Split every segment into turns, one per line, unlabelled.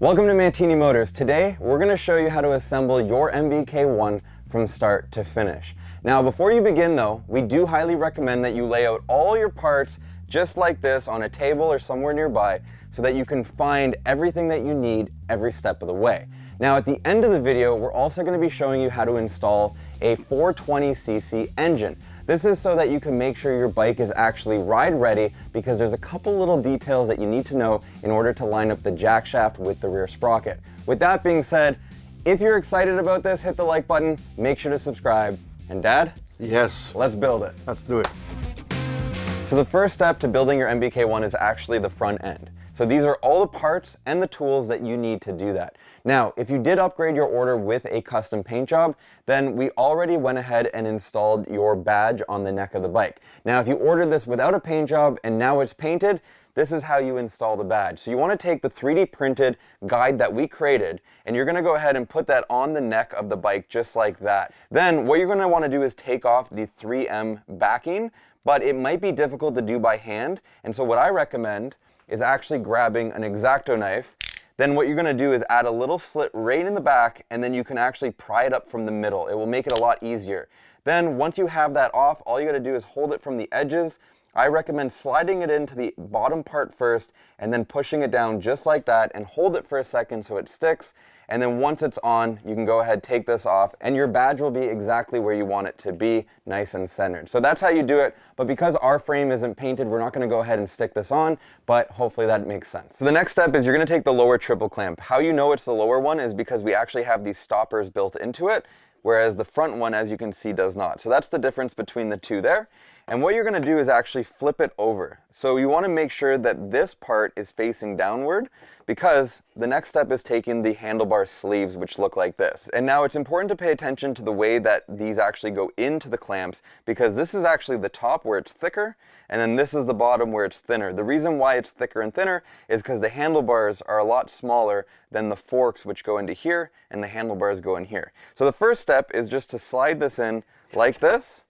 Welcome to Mantini Motors. Today, we're going to show you how to assemble your MBK-1 from start to finish. Now, before you begin though, we do highly recommend that you lay out all your parts just like this on a table or somewhere nearby so that you can find everything that you need every step of the way. Now, at the end of the video, we're also going to be showing you how to install a 420cc engine. This is so that you can make sure your bike is actually ride ready, because there's a couple little details that you need to know in order to line up the jack shaft with the rear sprocket. With that being said, if you're excited about this, hit the like button, make sure to subscribe. And Dad?
Yes.
Let's build it.
Let's do it.
So the first step to building your MBK-1 is actually the front end. So these are all the parts and the tools that you need to do that. Now, if you did upgrade your order with a custom paint job, then we already went ahead and installed your badge on the neck of the bike. Now, if you ordered this without a paint job and now it's painted, this is how you install the badge. So you want to take the 3D printed guide that we created, and you're going to go ahead and put that on the neck of the bike just like that. Then what you're going to want to do is take off the 3M backing, but it might be difficult to do by hand. And so what I recommend is actually grabbing an X-Acto knife. Then what you're going to do is add a little slit right in the back, and then you can actually pry it up from the middle. It will make it a lot easier. Then once you have that off, all you got to do is hold it from the edges. I recommend sliding it into the bottom part first and then pushing it down just like that and hold it for a second so it sticks. And then once it's on, you can go ahead, take this off, and your badge will be exactly where you want it to be, nice and centered. So that's how you do it, but because our frame isn't painted, we're not gonna go ahead and stick this on, but hopefully that makes sense. So the next step is you're gonna take the lower triple clamp. How you know it's the lower one is because we actually have these stoppers built into it, whereas the front one, as you can see, does not. So that's the difference between the two there. And what you're gonna do is actually flip it over. So you wanna make sure that this part is facing downward, because the next step is taking the handlebar sleeves, which look like this. And now it's important to pay attention to the way that these actually go into the clamps, because this is actually the top where it's thicker, and then this is the bottom where it's thinner. The reason why it's thicker and thinner is because the handlebars are a lot smaller than the forks, which go into here, and the handlebars go in here. So the first step is just to slide this in like this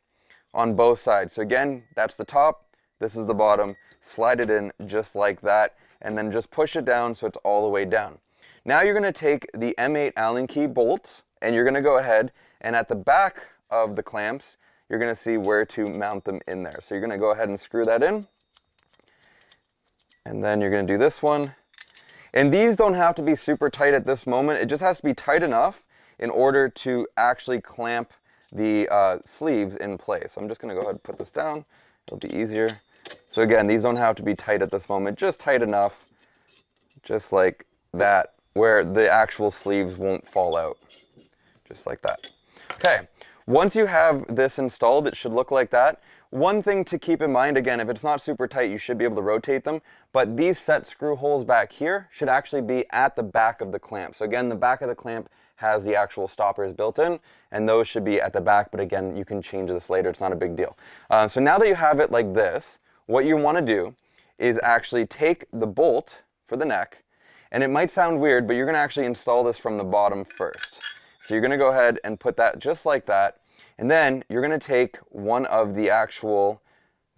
on both sides. So again, that's the top, this is the bottom, slide it in just like that, and then just push it down so it's all the way down. Now you're gonna take the M8 Allen key bolts, and you're gonna go ahead, and at the back of the clamps, you're gonna see where to mount them in there. So you're gonna go ahead and screw that in, and then you're gonna do this one. And these don't have to be super tight at this moment, it just has to be tight enough in order to actually clamp the sleeves in place. So I'm just going to go ahead and put this down. It'll be easier. So again, these don't have to be tight at this moment, just tight enough, just like that, where the actual sleeves won't fall out, just like that. Okay, once you have this installed, it should look like that. One thing to keep in mind, again, if it's not super tight, you should be able to rotate them, but these set screw holes back here should actually be at the back of the clamp. So again, the back of the clamp has the actual stoppers built in, and those should be at the back, but again, you can change this later, it's not a big deal. So now that you have it like this, what you want to do is actually take the bolt for the neck, and it might sound weird, but you're going to actually install this from the bottom first. So you're going to go ahead and put that just like that, and then you're going to take one of the actual,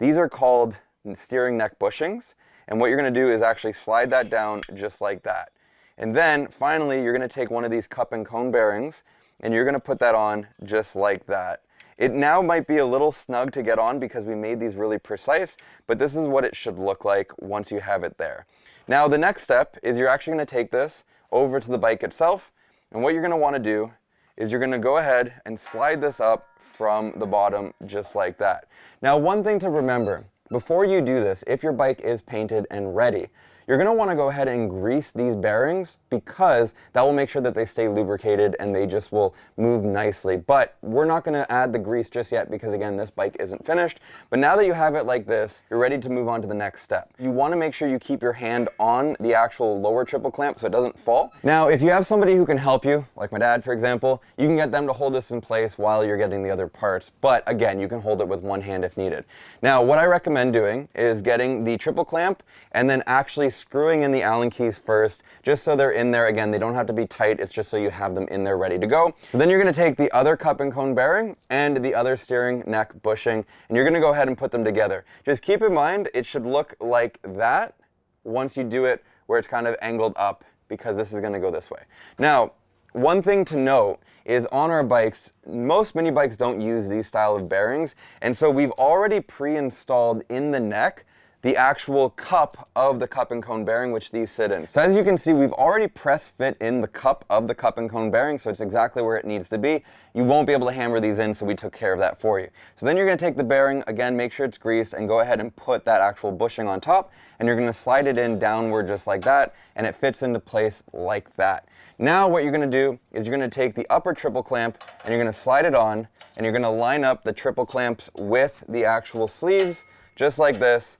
these are called steering neck bushings, and what you're going to do is actually slide that down just like that. And then finally, you're going to take one of these cup and cone bearings, and you're going to put that on just like that. It now might be a little snug to get on because we made these really precise, but this is what it should look like once you have it there. Now the next step is you're actually going to take this over to the bike itself, and what you're going to want to do is you're going to go ahead and slide this up from the bottom just like that. Now one thing to remember, before you do this, if your bike is painted and ready, you're going to want to go ahead and grease these bearings, because that will make sure that they stay lubricated and they just will move nicely. But we're not going to add the grease just yet because, again, this bike isn't finished. But now that you have it like this, you're ready to move on to the next step. You want to make sure you keep your hand on the actual lower triple clamp so it doesn't fall. Now, if you have somebody who can help you, like my dad, for example, you can get them to hold this in place while you're getting the other parts. But again, you can hold it with one hand if needed. Now, what I recommend doing is getting the triple clamp and then actually screwing in the Allen keys first, just so they're in there. Again, they don't have to be tight, it's just so you have them in there ready to go. So then you're going to take the other cup and cone bearing and the other steering neck bushing, and you're going to go ahead and put them together. Just keep in mind, it should look like that once you do it where it's kind of angled up, because this is going to go this way. Now, one thing to note is on our bikes, most mini bikes don't use these style of bearings, and so we've already pre-installed in the neck the actual cup of the cup and cone bearing, which these sit in. So as you can see, we've already press fit in the cup of the cup and cone bearing, so it's exactly where it needs to be. You won't be able to hammer these in, so we took care of that for you. So then you're gonna take the bearing, again, make sure it's greased, and go ahead and put that actual bushing on top, and you're gonna slide it in downward just like that, and it fits into place like that. Now what you're gonna do is you're gonna take the upper triple clamp, and you're gonna slide it on, and you're gonna line up the triple clamps with the actual sleeves, just like this.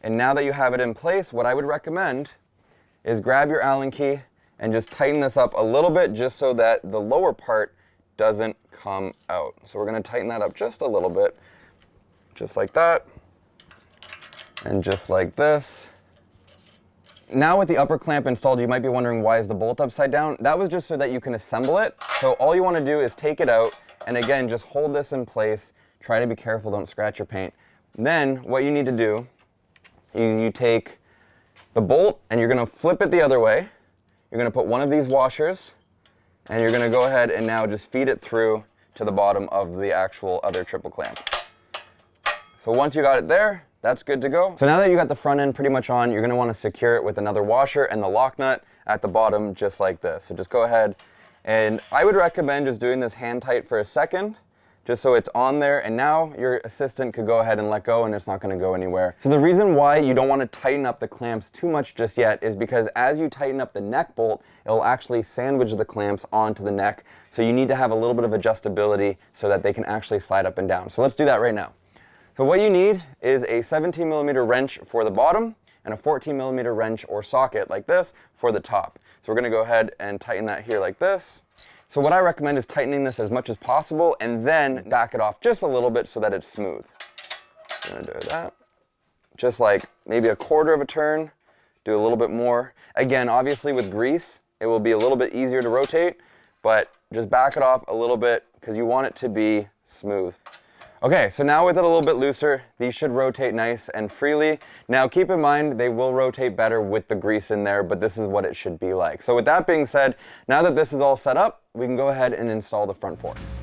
And now that you have it in place, what I would recommend is grab your Allen key and just tighten this up a little bit just so that the lower part doesn't come out. So we're going to tighten that up just a little bit, just like that, and just like this. Now with the upper clamp installed, you might be wondering why is the bolt upside down? That was just so that you can assemble it. So all you want to do is take it out, and again, just hold this in place. Try to be careful, don't scratch your paint. Then what you need to do, you take the bolt and you're going to flip it the other way. You're going to put one of these washers and you're going to go ahead and now just feed it through to the bottom of the actual other triple clamp. So once you got it there, that's good to go. So now that you got the front end pretty much on, you're going to want to secure it with another washer and the lock nut at the bottom just like this. So just go ahead, and I would recommend just doing this hand tight for a second, just so it's on there, and now your assistant could go ahead and let go and it's not going to go anywhere. So the reason why you don't want to tighten up the clamps too much just yet is because as you tighten up the neck bolt, it'll actually sandwich the clamps onto the neck. So you need to have a little bit of adjustability so that they can actually slide up and down. So let's do that right now. So what you need is a 17mm wrench for the bottom and a 14mm wrench or socket like this for the top. So we're going to go ahead and tighten that here like this. So what I recommend is tightening this as much as possible and then back it off just a little bit so that it's smooth. I'm going to do that. Just like maybe a quarter of a turn, do a little bit more. Again, obviously with grease, it will be a little bit easier to rotate, but just back it off a little bit because you want it to be smooth. Okay, so now with it a little bit looser, these should rotate nice and freely. Now keep in mind, they will rotate better with the grease in there, but this is what it should be like. So with that being said, now that this is all set up, we can go ahead and install the front forks.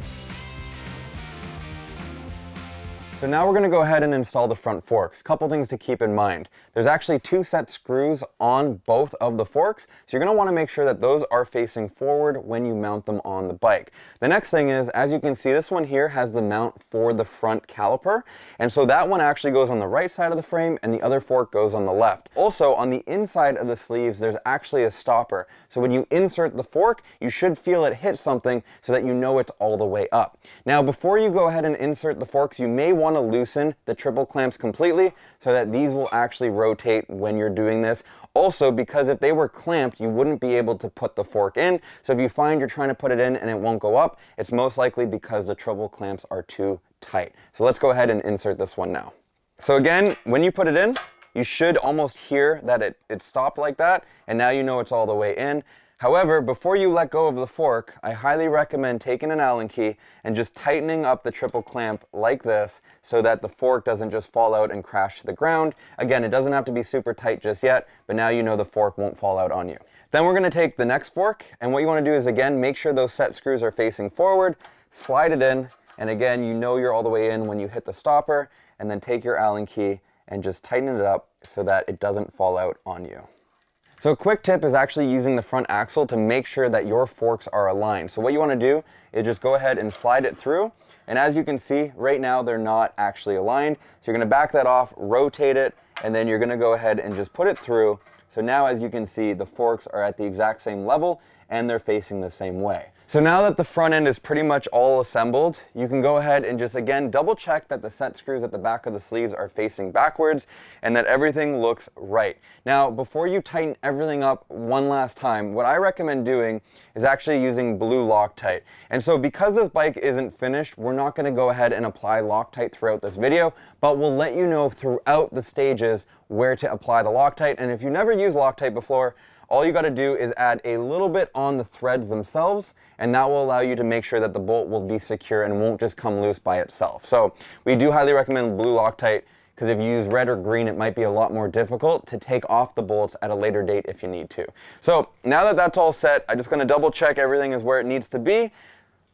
So now we're going to go ahead and install the front forks. Couple things to keep in mind. There's actually 2 set screws on both of the forks, so you're going to want to make sure that those are facing forward when you mount them on the bike. The next thing is, as you can see, this one here has the mount for the front caliper, and so that one actually goes on the right side of the frame and the other fork goes on the left. Also, on the inside of the sleeves, there's actually a stopper, so when you insert the fork, you should feel it hit something so that you know it's all the way up. Now, before you go ahead and insert the forks, you may want to loosen the triple clamps completely so that these will actually rotate when you're doing this. Also, because if they were clamped, you wouldn't be able to put the fork in. So if you find you're trying to put it in and it won't go up, it's most likely because the triple clamps are too tight. So let's go ahead and insert this one now. So again, when you put it in, you should almost hear that it stopped like that, and now you know it's all the way in. However, before you let go of the fork, I highly recommend taking an Allen key and just tightening up the triple clamp like this so that the fork doesn't just fall out and crash to the ground. Again, it doesn't have to be super tight just yet, but now you know the fork won't fall out on you. Then we're going to take the next fork, and what you want to do is, again, make sure those set screws are facing forward, slide it in, and again, you know you're all the way in when you hit the stopper, and then take your Allen key and just tighten it up so that it doesn't fall out on you. So a quick tip is actually using the front axle to make sure that your forks are aligned. So what you want to do is just go ahead and slide it through, and as you can see, right now they're not actually aligned. So you're going to back that off, rotate it, and then you're going to go ahead and just put it through. So now, as you can see, the forks are at the exact same level and they're facing the same way. So now that the front end is pretty much all assembled, you can go ahead and just, again, double check that the set screws at the back of the sleeves are facing backwards and that everything looks right. Now, before you tighten everything up one last time, what I recommend doing is actually using blue Loctite. And so because this bike isn't finished, we're not going to go ahead and apply Loctite throughout this video, but we'll let you know throughout the stages where to apply the Loctite. And if you never used Loctite before, all you got to do is add a little bit on the threads themselves, and that will allow you to make sure that the bolt will be secure and won't just come loose by itself. So we do highly recommend blue Loctite. because if you use red or green, it might be a lot more difficult to take off the bolts at a later date if you need to. So now that that's all set, I'm just going to double check everything is where it needs to be.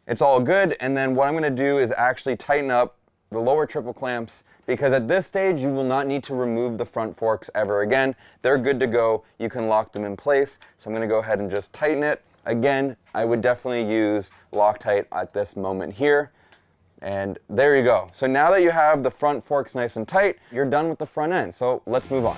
It's all good, and then what I'm going to do is actually tighten up the lower triple clamps, because at this stage you will not need to remove the front forks ever again. They're good to go. You can lock them in place. So I'm going to go ahead and just tighten it. Again, I would definitely use Loctite at this moment here. And there you go. So now that you have the front forks nice and tight, you're done with the front end. So let's move on.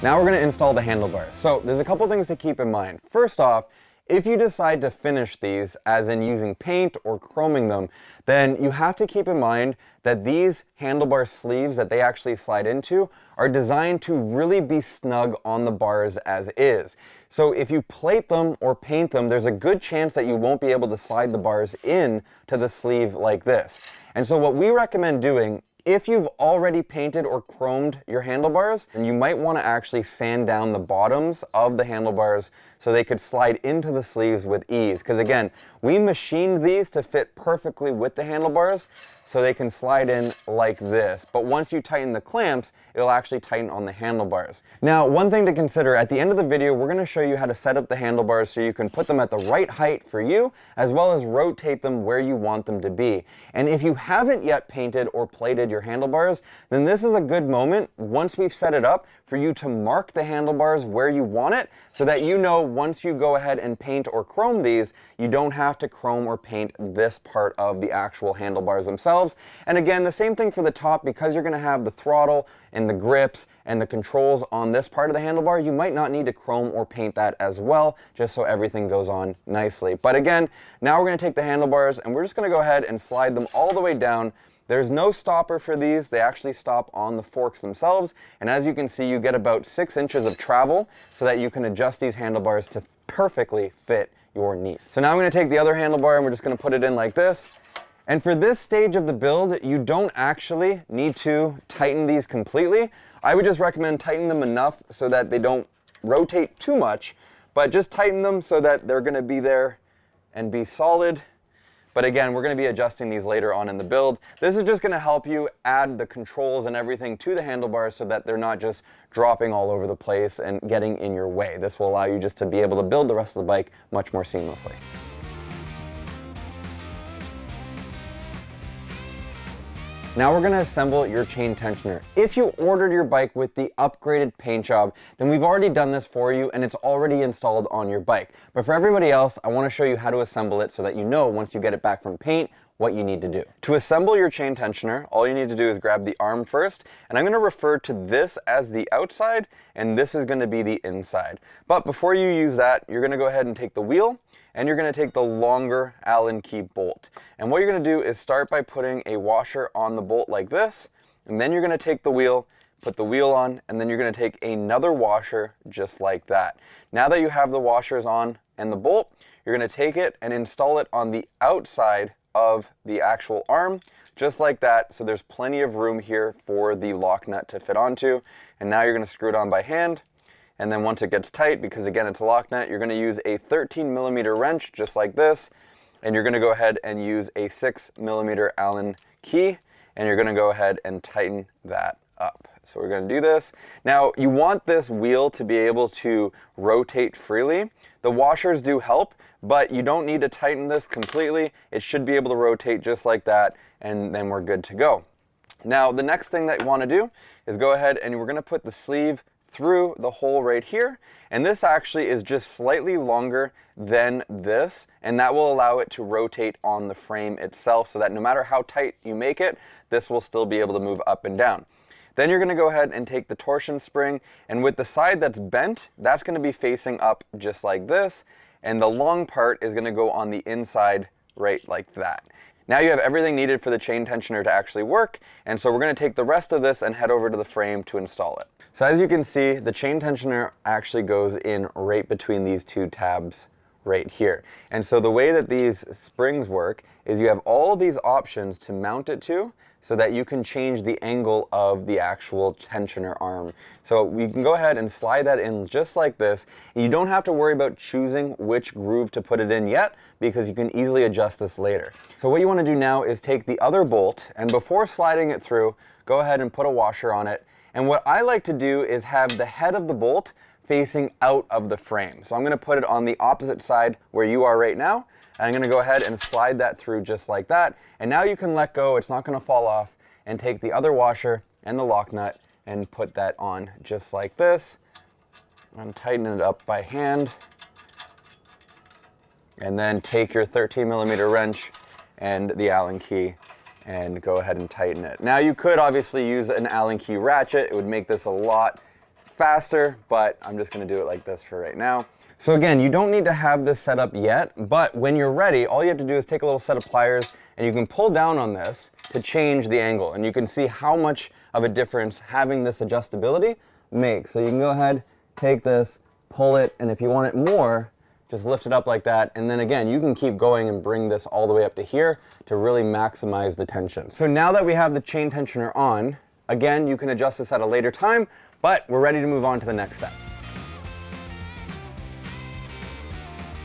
Now we're going to install the handlebars. So there's a couple things to keep in mind. First off, if you decide to finish these, as in using paint or chroming them, then you have to keep in mind that these handlebar sleeves that they actually slide into are designed to really be snug on the bars as is. So if you plate them or paint them, there's a good chance that you won't be able to slide the bars in to the sleeve like this. And so what we recommend doing, if you've already painted or chromed your handlebars, then you might want to actually sand down the bottoms of the handlebars so they could slide into the sleeves with ease. Because again, we machined these to fit perfectly with the handlebars so they can slide in like this. But once you tighten the clamps, it'll actually tighten on the handlebars. Now, one thing to consider, at the end of the video, we're going to show you how to set up the handlebars so you can put them at the right height for you, as well as rotate them where you want them to be. And if you haven't yet painted or plated your handlebars, then this is a good moment, once we've set it up, for you to mark the handlebars where you want it, so that you know once you go ahead and paint or chrome these, you don't have to chrome or paint this part of the actual handlebars themselves. And again, the same thing for the top, because you're going to have the throttle and the grips and the controls on this part of the handlebar, you might not need to chrome or paint that as well, just so everything goes on nicely. But again, now we're going to take the handlebars and we're just going to go ahead and slide them all the way down. There's no stopper for these. They actually stop on the forks themselves. And as you can see, you get about 6 inches of travel so that you can adjust these handlebars to perfectly fit your knee. So now I'm going to take the other handlebar and we're just going to put it in like this. And for this stage of the build, you don't actually need to tighten these completely. I would just recommend tightening them enough so that they don't rotate too much, but just tighten them so that they're going to be there and be solid. But again, we're going to be adjusting these later on in the build. This is just going to help you add the controls and everything to the handlebars so that they're not just dropping all over the place and getting in your way. This will allow you just to be able to build the rest of the bike much more seamlessly. Now we're going to assemble your chain tensioner. If you ordered your bike with the upgraded paint job, then we've already done this for you and it's already installed on your bike. But for everybody else, I want to show you how to assemble it so that you know once you get it back from paint what you need to do. To assemble your chain tensioner, all you need to do is grab the arm first, and I'm going to refer to this as the outside and this is going to be the inside. But before you use that, you're going to go ahead and take the wheel and you're going to take the longer Allen key bolt. And what you're going to do is start by putting a washer on the bolt like this, and then you're going to take the wheel, put the wheel on, and then you're going to take another washer just like that. Now that you have the washers on and the bolt, you're going to take it and install it on the outside of the actual arm, just like that. So there's plenty of room here for the lock nut to fit onto. And now you're going to screw it on by hand. And then once it gets tight, because again it's a lock nut, you're going to use a 13mm wrench just like this, and you're going to go ahead and use a 6mm Allen key, and you're going to go ahead and tighten that up. So we're going to do this. Now you want this wheel to be able to rotate freely. The washers do help, but you don't need to tighten this completely. It should be able to rotate just like that, and then we're good to go. Now the next thing that you want to do is go ahead and we're going to put the sleeve through the hole right here, and this actually is just slightly longer than this, and that will allow it to rotate on the frame itself so that no matter how tight you make it, this will still be able to move up and down. Then you're going to go ahead and take the torsion spring, and with the side that's bent, that's going to be facing up just like this, and the long part is going to go on the inside right like that. Now you have everything needed for the chain tensioner to actually work, and so we're going to take the rest of this and head over to the frame to install it. So as you can see, the chain tensioner actually goes in right between these two tabs right here. And so the way that these springs work is you have all of these options to mount it to so that you can change the angle of the actual tensioner arm. So we can go ahead and slide that in just like this. And you don't have to worry about choosing which groove to put it in yet, because you can easily adjust this later. So what you want to do now is take the other bolt, and before sliding it through, go ahead and put a washer on it. And what I like to do is have the head of the bolt facing out of the frame. So I'm going to put it on the opposite side where you are right now. And I'm going to go ahead and slide that through just like that. And now you can let go, it's not going to fall off, and take the other washer and the lock nut and put that on just like this. And tighten it up by hand. And then take your 13mm wrench and the Allen key and go ahead and tighten it. Now you could obviously use an Allen key ratchet. It would make this a lot faster, but I'm just going to do it like this for right now. So again, you don't need to have this set up yet, but when you're ready, all you have to do is take a little set of pliers and you can pull down on this to change the angle. And you can see how much of a difference having this adjustability makes. So you can go ahead, take this, pull it, and if you want it more, just lift it up like that. And then again, you can keep going and bring this all the way up to here to really maximize the tension. So now that we have the chain tensioner on, again, you can adjust this at a later time, but we're ready to move on to the next step.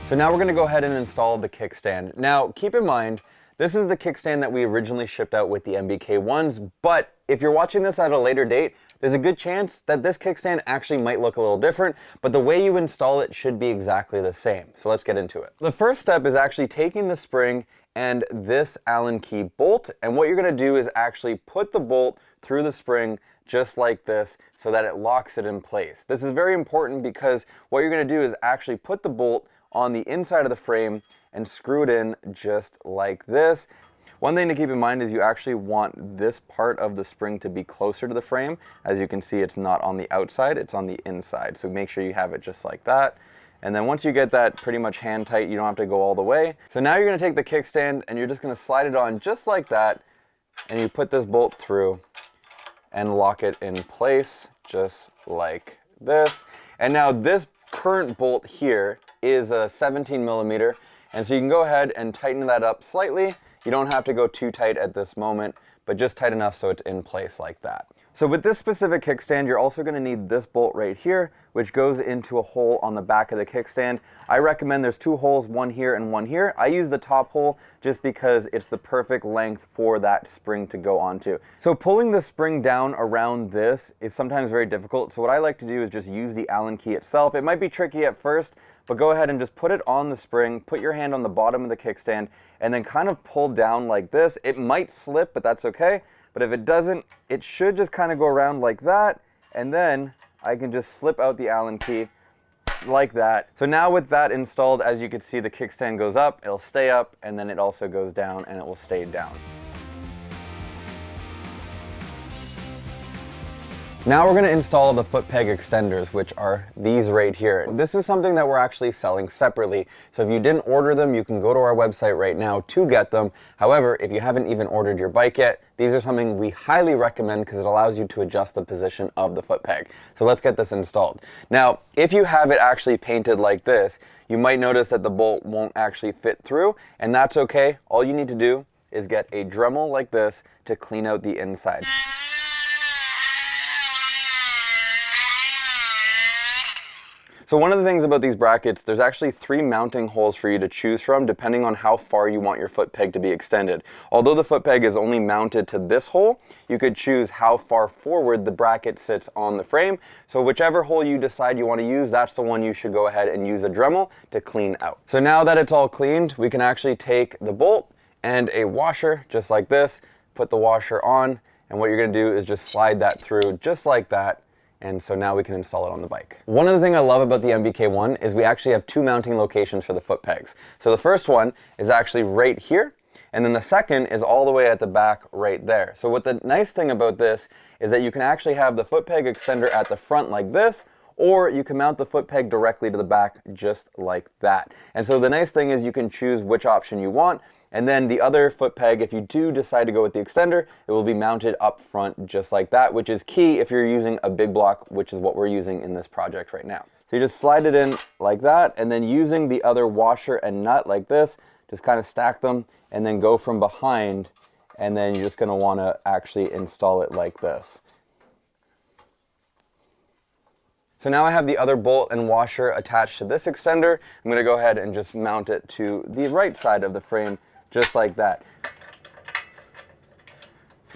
So now we're going to go ahead and install the kickstand. Now, keep in mind, this is the kickstand that we originally shipped out with the MBK-1s, but if you're watching this at a later date, there's a good chance that this kickstand actually might look a little different, but the way you install it should be exactly the same. So let's get into it. The first step is actually taking the spring and this Allen key bolt, and what you're going to do is actually put the bolt through the spring just like this so that it locks it in place. This is very important because what you're going to do is actually put the bolt on the inside of the frame and screw it in just like this. One thing to keep in mind is you actually want this part of the spring to be closer to the frame. As you can see, it's not on the outside, it's on the inside. So make sure you have it just like that. And then once you get that pretty much hand tight, you don't have to go all the way. So now you're going to take the kickstand and you're just going to slide it on just like that. And you put this bolt through and lock it in place just like this. And now this current bolt here is a 17mm, and so you can go ahead and tighten that up slightly. You don't have to go too tight at this moment, but just tight enough so it's in place like that. So with this specific kickstand, you're also going to need this bolt right here, which goes into a hole on the back of the kickstand. I recommend there's two holes, one here and one here. I use the top hole just because it's the perfect length for that spring to go onto. So pulling the spring down around this is sometimes very difficult. So what I like to do is just use the Allen key itself. It might be tricky at first, but go ahead and just put it on the spring, put your hand on the bottom of the kickstand, and then kind of pull down like this. It might slip, but that's okay. But if it doesn't, it should just kind of go around like that, and then I can just slip out the Allen key like that. So now with that installed, as you can see, the kickstand goes up, it'll stay up, and then it also goes down and it will stay down. Now we're going to install the foot peg extenders, which are these right here. This is something that we're actually selling separately. So if you didn't order them, you can go to our website right now to get them. However, if you haven't even ordered your bike yet, these are something we highly recommend because it allows you to adjust the position of the foot peg. So let's get this installed. Now, if you have it actually painted like this, you might notice that the bolt won't actually fit through, and that's okay. All you need to do is get a Dremel like this to clean out the inside. So one of the things about these brackets, there's actually 3 mounting holes for you to choose from depending on how far you want your foot peg to be extended. Although the foot peg is only mounted to this hole, you could choose how far forward the bracket sits on the frame. So whichever hole you decide you want to use, that's the one you should go ahead and use a Dremel to clean out. So now that it's all cleaned, we can actually take the bolt and a washer just like this, put the washer on, and what you're going to do is just slide that through just like that. And so now we can install it on the bike. One of the things I love about the MBK-1 is we actually have 2 mounting locations for the foot pegs. So the first one is actually right here, and then the second is all the way at the back right there. So what the nice thing about this is that you can actually have the foot peg extender at the front like this, or you can mount the foot peg directly to the back just like that. And so the nice thing is you can choose which option you want. And then the other foot peg, if you do decide to go with the extender, it will be mounted up front just like that, which is key if you're using a big block, which is what we're using in this project right now. So So you just slide it in like that, and then using the other washer and nut like this, just kind of stack them and then go from behind, and then you're just going to want to actually install it like this. So now I have the other bolt and washer attached to this extender. I'm going to go ahead and just mount it to the right side of the frame, just like that.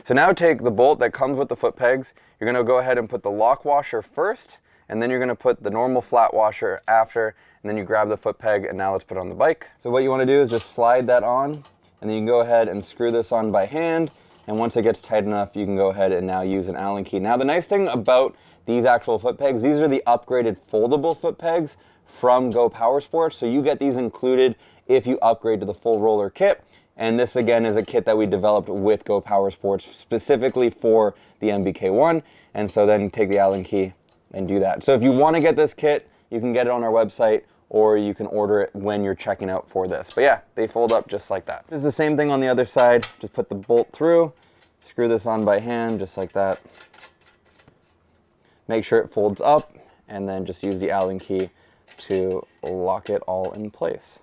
So now take the bolt that comes with the foot pegs. You're going to go ahead and put the lock washer first, and then you're going to put the normal flat washer after, and then you grab the foot peg, and now let's put it on the bike. So what you want to do is just slide that on, and then you can go ahead and screw this on by hand, and once it gets tight enough, you can go ahead and now use an Allen key. Now the nice thing about these actual foot pegs, these are the upgraded foldable foot pegs from Go Power Sports, so you get these included if you upgrade to the full roller kit. And this again is a kit that we developed with Go Power Sports specifically for the MBK-1. And so then take the Allen key and do that. So if you want to get this kit, you can get it on our website, or you can order it when you're checking out for this. But yeah, they fold up just like that. It's the same thing on the other side. Just put the bolt through, screw this on by hand, just like that. Make sure it folds up, and then just use the Allen key to lock it all in place.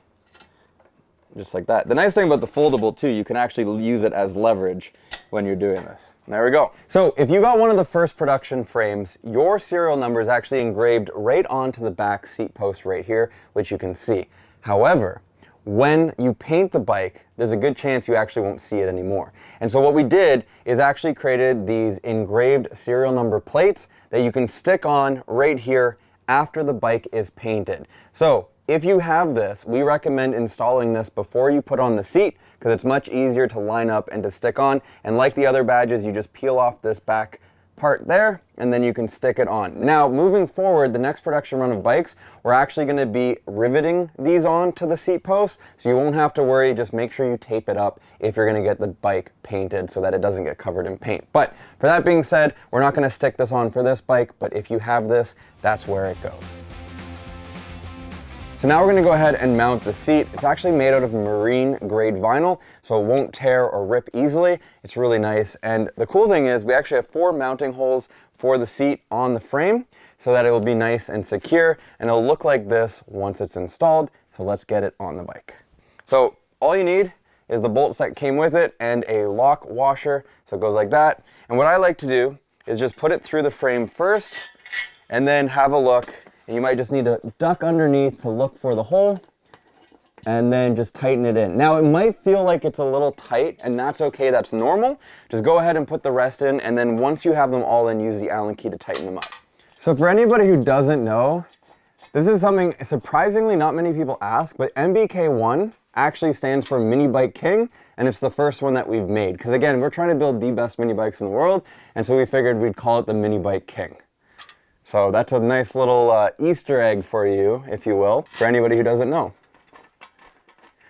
Just like that. The nice thing about the foldable too, you can actually use it as leverage when you're doing this. There we go. So if you got one of the first production frames, your serial number is actually engraved right onto the back seat post right here, which you can see. However, when you paint the bike, there's a good chance you actually won't see it anymore. And so what we did is actually created these engraved serial number plates that you can stick on right here after the bike is painted. So if you have this, we recommend installing this before you put on the seat, because it's much easier to line up and to stick on. And like the other badges, you just peel off this back part there, and then you can stick it on. Now, moving forward, the next production run of bikes, we're actually going to be riveting these on to the seat post, so you won't have to worry. Just make sure you tape it up if you're going to get the bike painted so that it doesn't get covered in paint. But for that being said, we're not going to stick this on for this bike, but if you have this, that's where it goes. So now we're going to go ahead and mount the seat. It's actually made out of marine grade vinyl, so it won't tear or rip easily. It's really nice. And the cool thing is we actually have 4 mounting holes for the seat on the frame so that it will be nice and secure, and it'll look like this once it's installed. So let's get it on the bike. So all you need is the bolts that came with it and a lock washer. So it goes like that. And what I like to do is just put it through the frame first and then have a look. And you might just need to duck underneath to look for the hole and then just tighten it in. Now it might feel like it's a little tight, and that's okay, that's normal. Just go ahead and put the rest in, and then once you have them all in, use the Allen key to tighten them up. So for anybody who doesn't know, this is something surprisingly not many people ask, but MBK-1 actually stands for Minibike King, and it's the first one that we've made. Because again, we're trying to build the best mini bikes in the world, and so we figured we'd call it the Minibike King. So that's a nice little Easter egg for you, if you will, for anybody who doesn't know.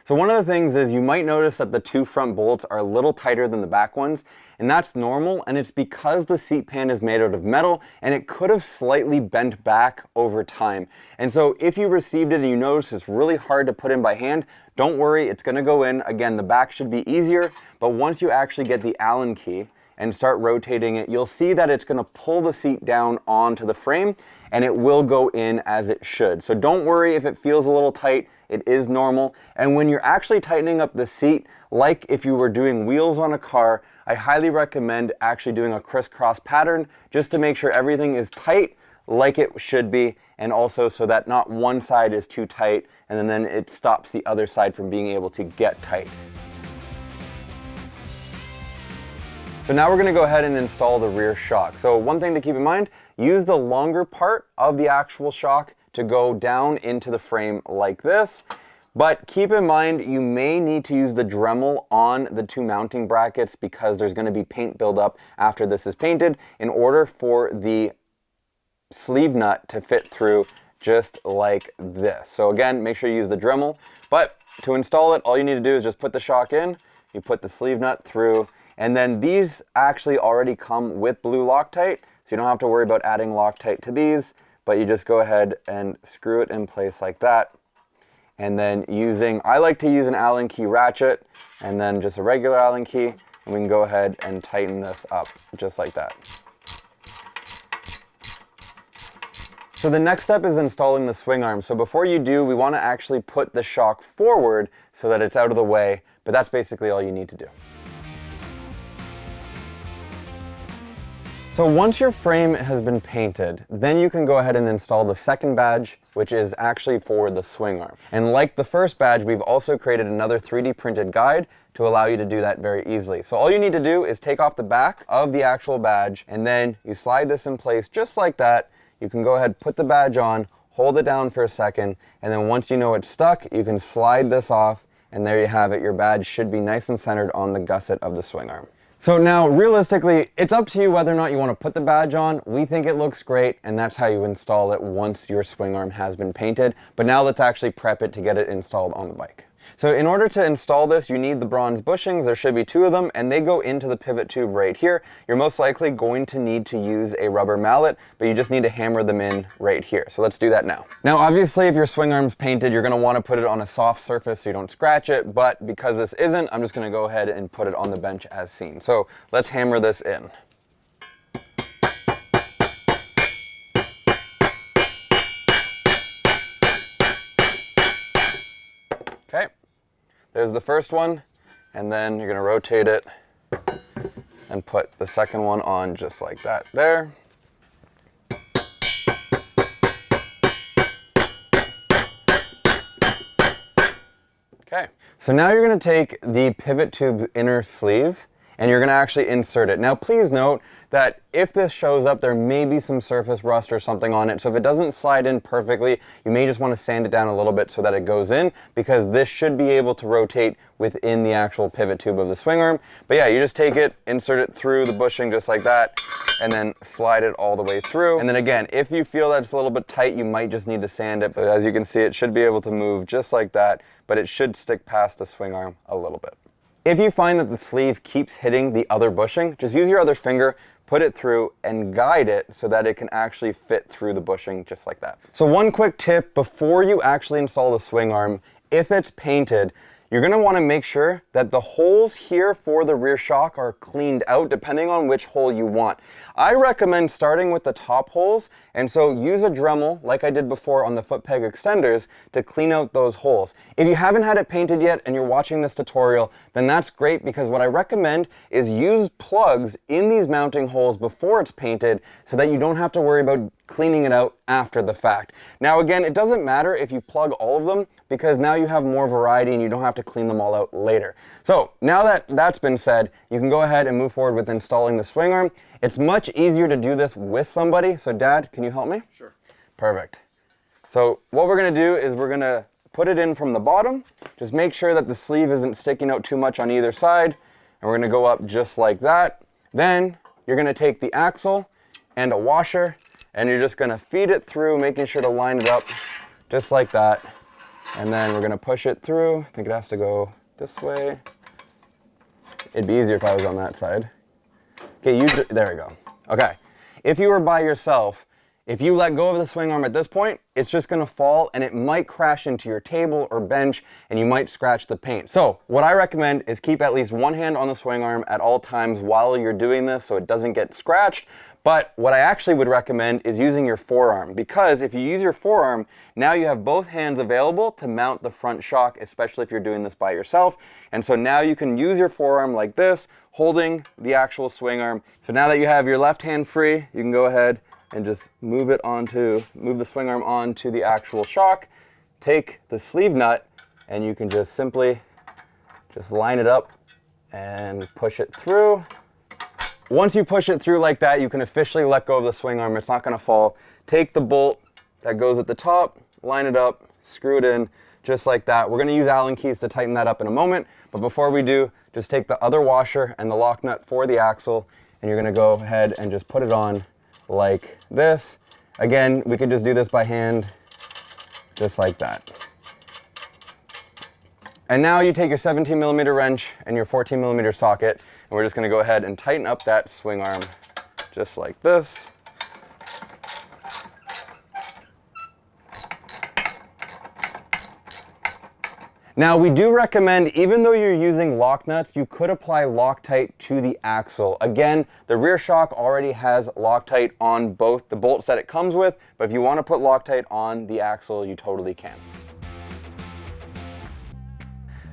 So one of the things is you might notice that the 2 front bolts are a little tighter than the back ones, and that's normal, and it's because the seat pan is made out of metal, and it could have slightly bent back over time. And so if you received it and you notice it's really hard to put in by hand, don't worry, it's going to go in. Again, the back should be easier, but once you actually get the Allen key and start rotating it, you'll see that it's going to pull the seat down onto the frame, and it will go in as it should. So don't worry if it feels a little tight, it is normal. And when you're actually tightening up the seat, like if you were doing wheels on a car, I highly recommend actually doing a crisscross pattern just to make sure everything is tight like it should be, and also so that not one side is too tight and then it stops the other side from being able to get tight. So now we're going to go ahead and install the rear shock. So one thing to keep in mind, use the longer part of the actual shock to go down into the frame like this. But keep in mind, you may need to use the Dremel on the 2 mounting brackets because there's going to be paint buildup after this is painted in order for the sleeve nut to fit through just like this. So again, make sure you use the Dremel. But to install it, all you need to do is just put the shock in, you put the sleeve nut through, and then these actually already come with blue Loctite, so you don't have to worry about adding Loctite to these, but you just go ahead and screw it in place like that. And then I like to use an Allen key ratchet and then just a regular Allen key, and we can go ahead and tighten this up just like that. So the next step is installing the swing arm. So before you do, we want to actually put the shock forward so that it's out of the way, but that's basically all you need to do. So once your frame has been painted, then you can go ahead and install the second badge, which is actually for the swing arm. And like the first badge, we've also created another 3D printed guide to allow you to do that very easily. So all you need to do is take off the back of the actual badge, and then you slide this in place just like that. You can go ahead, put the badge on, hold it down for a second, and then once you know it's stuck, you can slide this off, and there you have it. Your badge should be nice and centered on the gusset of the swing arm. So now, realistically, it's up to you whether or not you want to put the badge on. We think it looks great, and that's how you install it once your swing arm has been painted. But now let's actually prep it to get it installed on the bike. So in order to install this, you need the bronze bushings. There should be 2 of them, and they go into the pivot tube right here. You're most likely going to need to use a rubber mallet, but you just need to hammer them in right here. So let's do that now. Now, obviously, if your swing arm's painted, you're gonna wanna put it on a soft surface so you don't scratch it, but because this isn't, I'm just gonna go ahead and put it on the bench as seen. So let's hammer this in. Okay. There's the first one, and then you're going to rotate it and put the second one on just like that there. Okay, so now you're going to take the pivot tube's inner sleeve and you're going to actually insert it. Now please note that if this shows up, there may be some surface rust or something on it. So if it doesn't slide in perfectly, you may just want to sand it down a little bit so that it goes in, because this should be able to rotate within the actual pivot tube of the swing arm. But yeah, you just take it, insert it through the bushing just like that, and then slide it all the way through. And then again, if you feel that it's a little bit tight, you might just need to sand it. But as you can see, it should be able to move just like that, but it should stick past the swing arm a little bit. If you find that the sleeve keeps hitting the other bushing, just use your other finger, put it through, and guide it so that it can actually fit through the bushing just like that. So one quick tip before you actually install the swing arm, if it's painted, you're going to want to make sure that the holes here for the rear shock are cleaned out depending on which hole you want. I recommend starting with the top holes, and so use a Dremel like I did before on the foot peg extenders to clean out those holes. If you haven't had it painted yet and you're watching this tutorial, then that's great, because what I recommend is use plugs in these mounting holes before it's painted so that you don't have to worry about cleaning it out after the fact. Now again, it doesn't matter if you plug all of them, because now you have more variety and you don't have to clean them all out later. So now that that's been said, you can go ahead and move forward with installing the swing arm. It's much easier to do this with somebody. So Dad, can you help me?
Sure.
Perfect. So what we're gonna do is we're gonna put it in from the bottom. Just make sure that the sleeve isn't sticking out too much on either side. And we're gonna go up just like that. Then you're gonna take the axle and a washer, and you're just gonna feed it through, making sure to line it up just like that. And then we're gonna push it through. I think it has to go this way. It'd be easier if I was on that side. Okay, there we go. Okay, if you were by yourself, if you let go of the swing arm at this point, it's just gonna fall and it might crash into your table or bench and you might scratch the paint. So what I recommend is keep at least one hand on the swing arm at all times while you're doing this so it doesn't get scratched. But what I actually would recommend is using your forearm, because if you use your forearm, now you have both hands available to mount the front shock, especially if you're doing this by yourself. And so now you can use your forearm like this, holding the actual swing arm. So now that you have your left hand free, you can go ahead and just move the swing arm onto the actual shock, take the sleeve nut, and you can just simply just line it up and push it through. Once you push it through like that, you can officially let go of the swing arm. It's not going to fall. Take the bolt that goes at the top, line it up, screw it in, just like that. We're going to use Allen keys to tighten that up in a moment, but before we do, just take the other washer and the lock nut for the axle, and you're going to go ahead and just put it on like this. Again, we could just do this by hand, just like that. And now you take your 17mm wrench and your 14mm socket, and we're just going to go ahead and tighten up that swing arm just like this. Now we do recommend, even though you're using lock nuts, you could apply Loctite to the axle. Again, the Rear Shock already has Loctite on both the bolts that it comes with, but if you want to put Loctite on the axle, you totally can.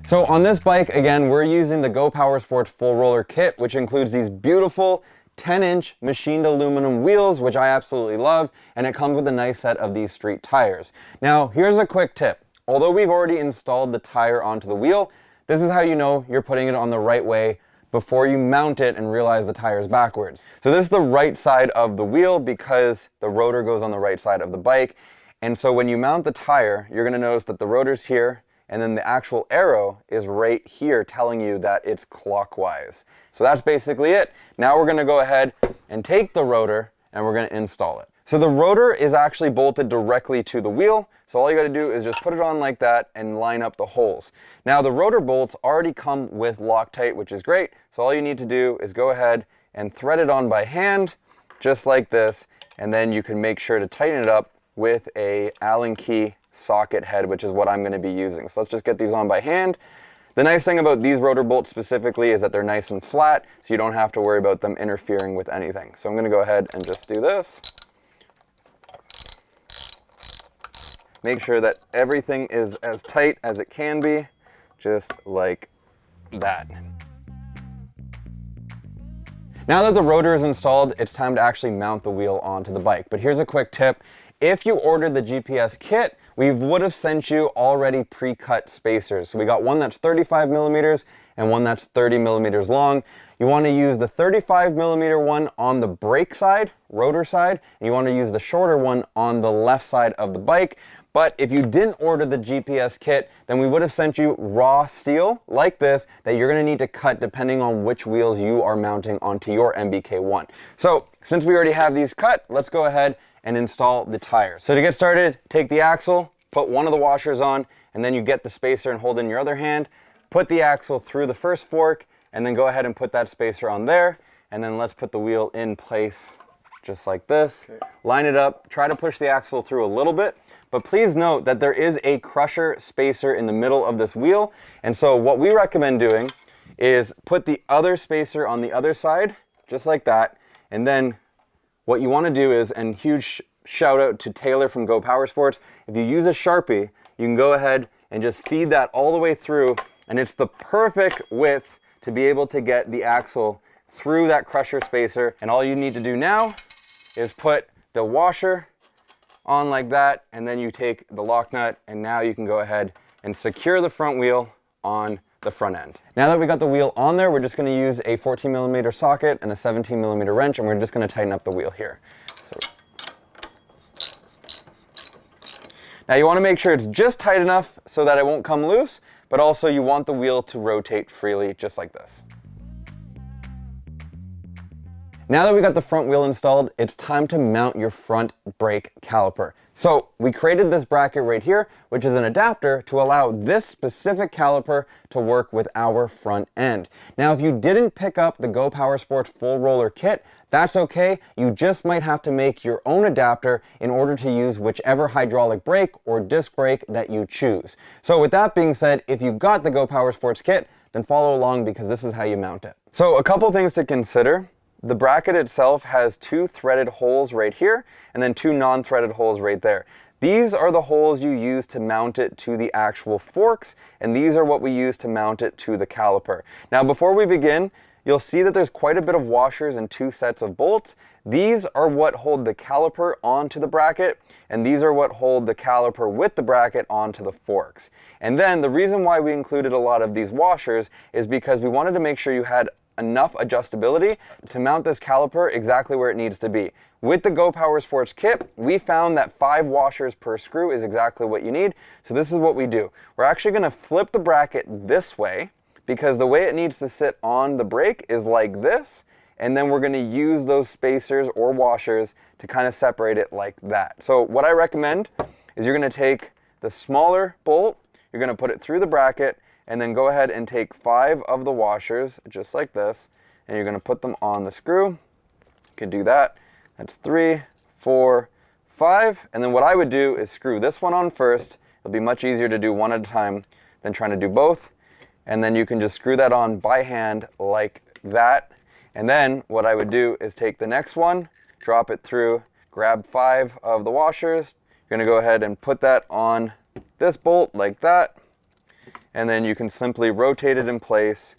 So on this bike, again, we're using the Go Power Sports full roller kit, which includes these beautiful 10-inch machined aluminum wheels, which I absolutely love, and it comes with a nice set of these street tires. Now, here's a quick tip. Although we've already installed the tire onto the wheel, this is how you know you're putting it on the right way before you mount it and realize the tire is backwards. So this is the right side of the wheel because the rotor goes on the right side of the bike. And so when you mount the tire, you're gonna notice that the rotor's here and then the actual arrow is right here telling you that it's clockwise. So that's basically it. Now we're gonna go ahead and take the rotor and we're gonna install it. So the rotor is actually bolted directly to the wheel. So all you gotta do is just put it on like that and line up the holes. Now the rotor bolts already come with Loctite, which is great. So all you need to do is go ahead and thread it on by hand, just like this. And then you can make sure to tighten it up with a Allen key socket head, which is what I'm gonna be using. So let's just get these on by hand. The nice thing about these rotor bolts specifically is that they're nice and flat, so you don't have to worry about them interfering with anything. So I'm gonna go ahead and just do this. Make sure that everything is as tight as it can be, just like that. Now that the rotor is installed, it's time to actually mount the wheel onto the bike. But here's a quick tip. If you ordered the GPS kit, we would have sent you already pre-cut spacers. So we got one that's 35 millimeters and one that's 30 millimeters long. You want to use the 35 millimeter one on the brake side, rotor side, and you want to use the shorter one on the left side of the bike. But if you didn't order the GPS kit, then we would have sent you raw steel like this that you're going to need to cut depending on which wheels you are mounting onto your MBK-1. So since we already have these cut, let's go ahead and install the tires. So to get started, take the axle, put one of the washers on, and then you get the spacer and hold in your other hand, put the axle through the first fork, and then go ahead and put that spacer on there, and then let's put the wheel in place just like this. Okay. Line it up, try to push the axle through a little bit, but please note that there is a crusher spacer in the middle of this wheel, and so what we recommend doing is put the other spacer on the other side, just like that, and then what you want to do is, and huge shout out to Taylor from Go Power Sports, if you use a Sharpie, you can go ahead and just feed that all the way through, and it's the perfect width to be able to get the axle through that crusher spacer. And all you need to do now is put the washer on like that, and then you take the lock nut, and now you can go ahead and secure the front wheel on the front end. Now that we got the wheel on there, we're just going to use a 14 millimeter socket and a 17 millimeter wrench, and we're just going to tighten up the wheel here. Now you want to make sure it's just tight enough so that it won't come loose, but also you want the wheel to rotate freely, just like this. Now that we got the front wheel installed, it's time to mount your front brake caliper. So we created this bracket right here, which is an adapter to allow this specific caliper to work with our front end. Now, if you didn't pick up the Go Power Sports full roller kit, that's okay. You just might have to make your own adapter in order to use whichever hydraulic brake or disc brake that you choose. So with that being said, if you got the Go Power Sports kit, then follow along because this is how you mount it. So a couple things to consider. The bracket itself has two threaded holes right here and then two non-threaded holes right there. These are the holes you use to mount it to the actual forks, and these are what we use to mount it to the caliper. Now before we begin, you'll see that there's quite a bit of washers and two sets of bolts. These are what hold the caliper onto the bracket, and these are what hold the caliper with the bracket onto the forks. And then the reason why we included a lot of these washers is because we wanted to make sure you had enough adjustability to mount this caliper exactly where it needs to be. With the Go Power Sports kit, we found that 5 washers per screw is exactly what you need. So this is what we do. We're actually going to flip the bracket this way because the way it needs to sit on the brake is like this, and then we're going to use those spacers or washers to kind of separate it like that. So what I recommend is you're going to take the smaller bolt, you're going to put it through the bracket, and then go ahead and take 5 of the washers, just like this, and you're going to put them on the screw. You could do that. That's 3, 4, 5. And then what I would do is screw this one on first. It'll be much easier to do one at a time. than trying to do both. And then you can just screw that on by hand like that. And then what I would do is take the next one, drop it through, grab 5 of the washers. You're gonna go ahead and put that on this bolt like that. And then you can simply rotate it in place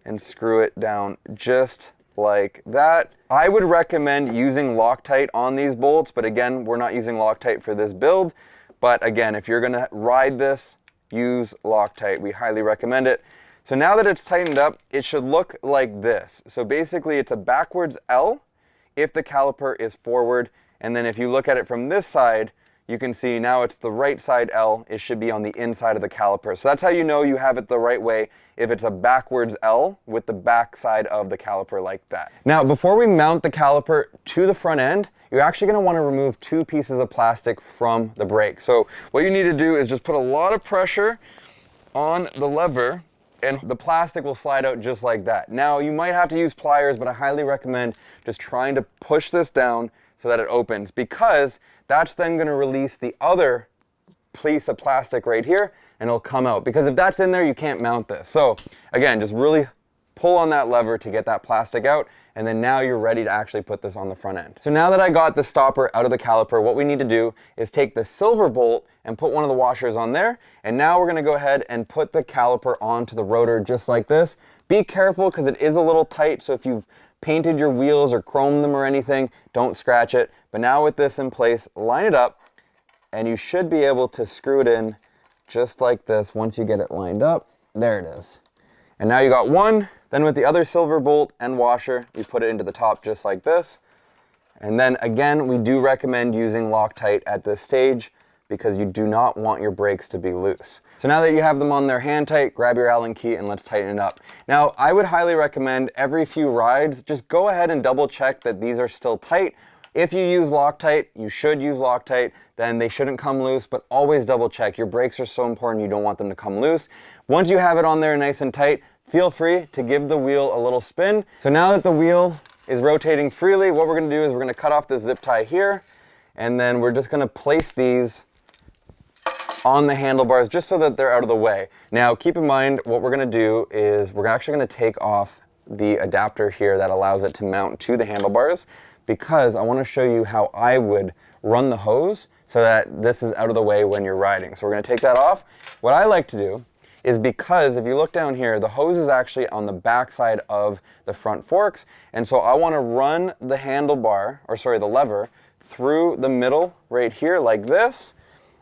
and screw it down just like that. I would recommend using Loctite on these bolts, but again, we're not using Loctite for this build. But again, if you're gonna ride this, use Loctite. We highly recommend it. So now that it's tightened up, it should look like this. So basically it's a backwards L if the caliper is forward. And then if you look at it from this side, you can see now it's the right side L. It should be on the inside of the caliper. So that's how you know you have it the right way, if it's a backwards L with the back side of the caliper like that. Now, before we mount the caliper to the front end, you're actually gonna wanna remove 2 pieces of plastic from the brake. So what you need to do is just put a lot of pressure on the lever and the plastic will slide out just like that. Now, you might have to use pliers, but I highly recommend just trying to push this down so that it opens, because that's then gonna release the other piece of plastic right here and it'll come out. Because if that's in there, you can't mount this. So again, just really pull on that lever to get that plastic out, and then now you're ready to actually put this on the front end. So now that I got the stopper out of the caliper, what we need to do is take the silver bolt and put one of the washers on there, and now we're gonna go ahead and put the caliper onto the rotor just like this. Be careful because it is a little tight, so if you've painted your wheels or chromed them or anything, don't scratch it. But now with this in place, line it up, and you should be able to screw it in just like this once you get it lined up. There it is. And now you got one. Then with the other silver bolt and washer, you put it into the top just like this. And then again, we do recommend using Loctite at this stage because you do not want your brakes to be loose. So now that you have them on there hand tight, grab your Allen key and let's tighten it up. Now, I would highly recommend every few rides, just go ahead and double check that these are still tight. If you use Loctite, you should use Loctite, then they shouldn't come loose, but always double check. Your brakes are so important, you don't want them to come loose. Once you have it on there nice and tight, feel free to give the wheel a little spin. So now that the wheel is rotating freely, what we're gonna do is we're gonna cut off the zip tie here, and then we're just gonna place these on the handlebars just so that they're out of the way. Now, keep in mind, what we're gonna do is we're actually gonna take off the adapter here that allows it to mount to the handlebars, because I wanna show you how I would run the hose so that this is out of the way when you're riding. So we're gonna take that off. What I like to do is, because if you look down here, the hose is actually on the back side of the front forks. And so I wanna run the handlebar, or sorry, the lever, through the middle right here like this.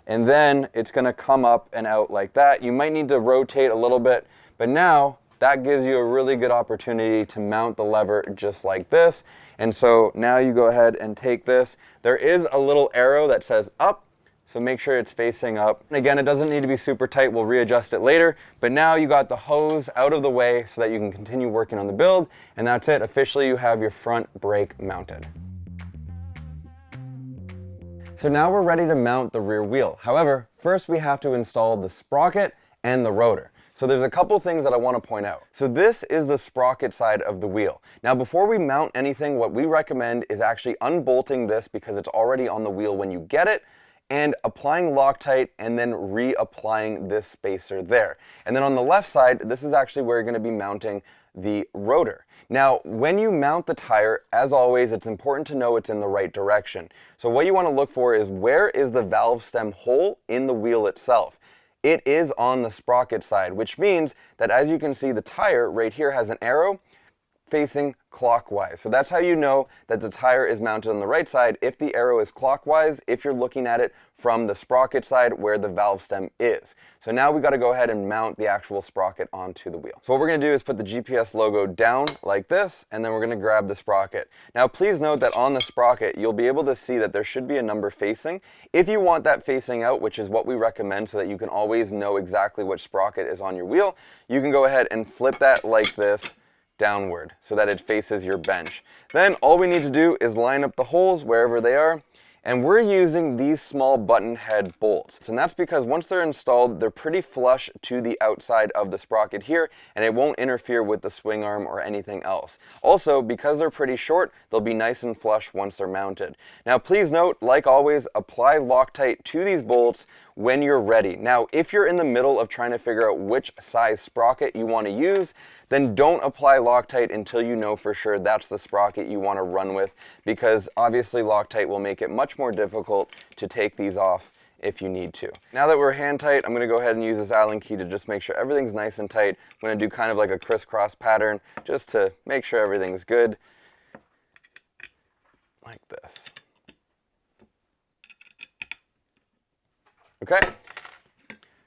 And then it's gonna come up and out like that. You might need to rotate a little bit, but now that gives you a really good opportunity to mount the lever just like this. And so now you go ahead and take this. There is a little arrow that says up, so make sure it's facing up. And again, it doesn't need to be super tight. We'll readjust it later. But now you got the hose out of the way so that you can continue working on the build. And that's it. Officially, you have your front brake mounted. So now we're ready to mount the rear wheel. However, first we have to install the sprocket and the rotor. So there's a couple things that I want to point out. So this is the sprocket side of the wheel. Now, before we mount anything, what we recommend is actually unbolting this because it's already on the wheel when you get it, and applying Loctite and then reapplying this spacer there. And then on the left side, this is actually where you're going to be mounting the rotor. Now, when you mount the tire, as always, it's important to know it's in the right direction. So what you want to look for is, where is the valve stem hole in the wheel itself? It is on the sprocket side, which means that, as you can see, the tire right here has an arrow facing clockwise. So that's how you know that the tire is mounted on the right side, if the arrow is clockwise, if you're looking at it from the sprocket side where the valve stem is. So now we got to go ahead and mount the actual sprocket onto the wheel. So what we're going to do is put the GPS logo down like this, and then we're going to grab the sprocket. Now please note that on the sprocket, you'll be able to see that there should be a number facing. If you want that facing out, which is what we recommend so that you can always know exactly which sprocket is on your wheel, you can go ahead and flip that like this downward so that it faces your bench. Then all we need to do is line up the holes wherever they are, And we're using these small button head bolts. And that's because once they're installed, they're pretty flush to the outside of the sprocket here, and it won't interfere with the swing arm or anything else. Also, because they're pretty short, they'll be nice and flush once they're mounted. Now, please note, like always, apply Loctite to these bolts when you're ready. Now, if you're in the middle of trying to figure out which size sprocket you want to use, then don't apply Loctite until you know for sure that's the sprocket you want to run with, because obviously Loctite will make it much more difficult to take these off if you need to. Now that we're hand tight, I'm going to go ahead and use this Allen key to just make sure everything's nice and tight. I'm going to do kind of like a crisscross pattern just to make sure everything's good, like this. Okay,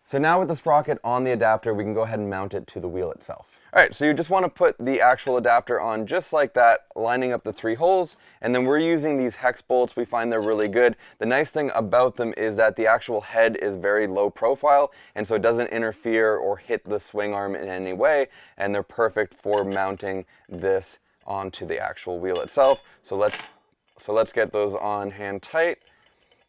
so now with the sprocket on the adapter, we can go ahead and mount it to the wheel itself. All right, so you just want to put the actual adapter on just like that, lining up the 3 holes, and then we're using these hex bolts. We find they're really good. The nice thing about them is that the actual head is very low profile, and so it doesn't interfere or hit the swing arm in any way, and they're perfect for mounting this onto the actual wheel itself. So let's get those on hand tight.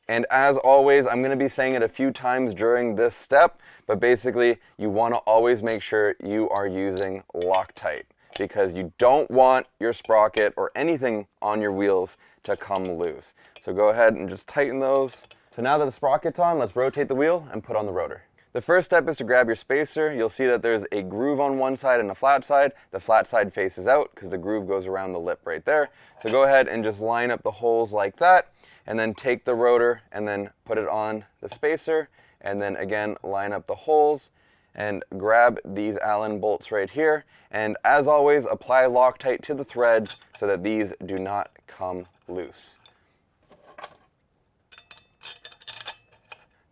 And as always, I'm going to be saying it a few times during this step, but basically you want to always make sure you are using Loctite, because you don't want your sprocket or anything on your wheels to come loose. So go ahead and just tighten those. So now that the sprocket's on, let's rotate the wheel and put on the rotor. The first step is to grab your spacer. You'll see that there's a groove on one side and a flat side. The flat side faces out because the groove goes around the lip right there. So go ahead and just line up the holes like that, and then take the rotor and then put it on the spacer, and then again line up the holes and grab these Allen bolts right here. And as always, apply Loctite to the threads so that these do not come loose.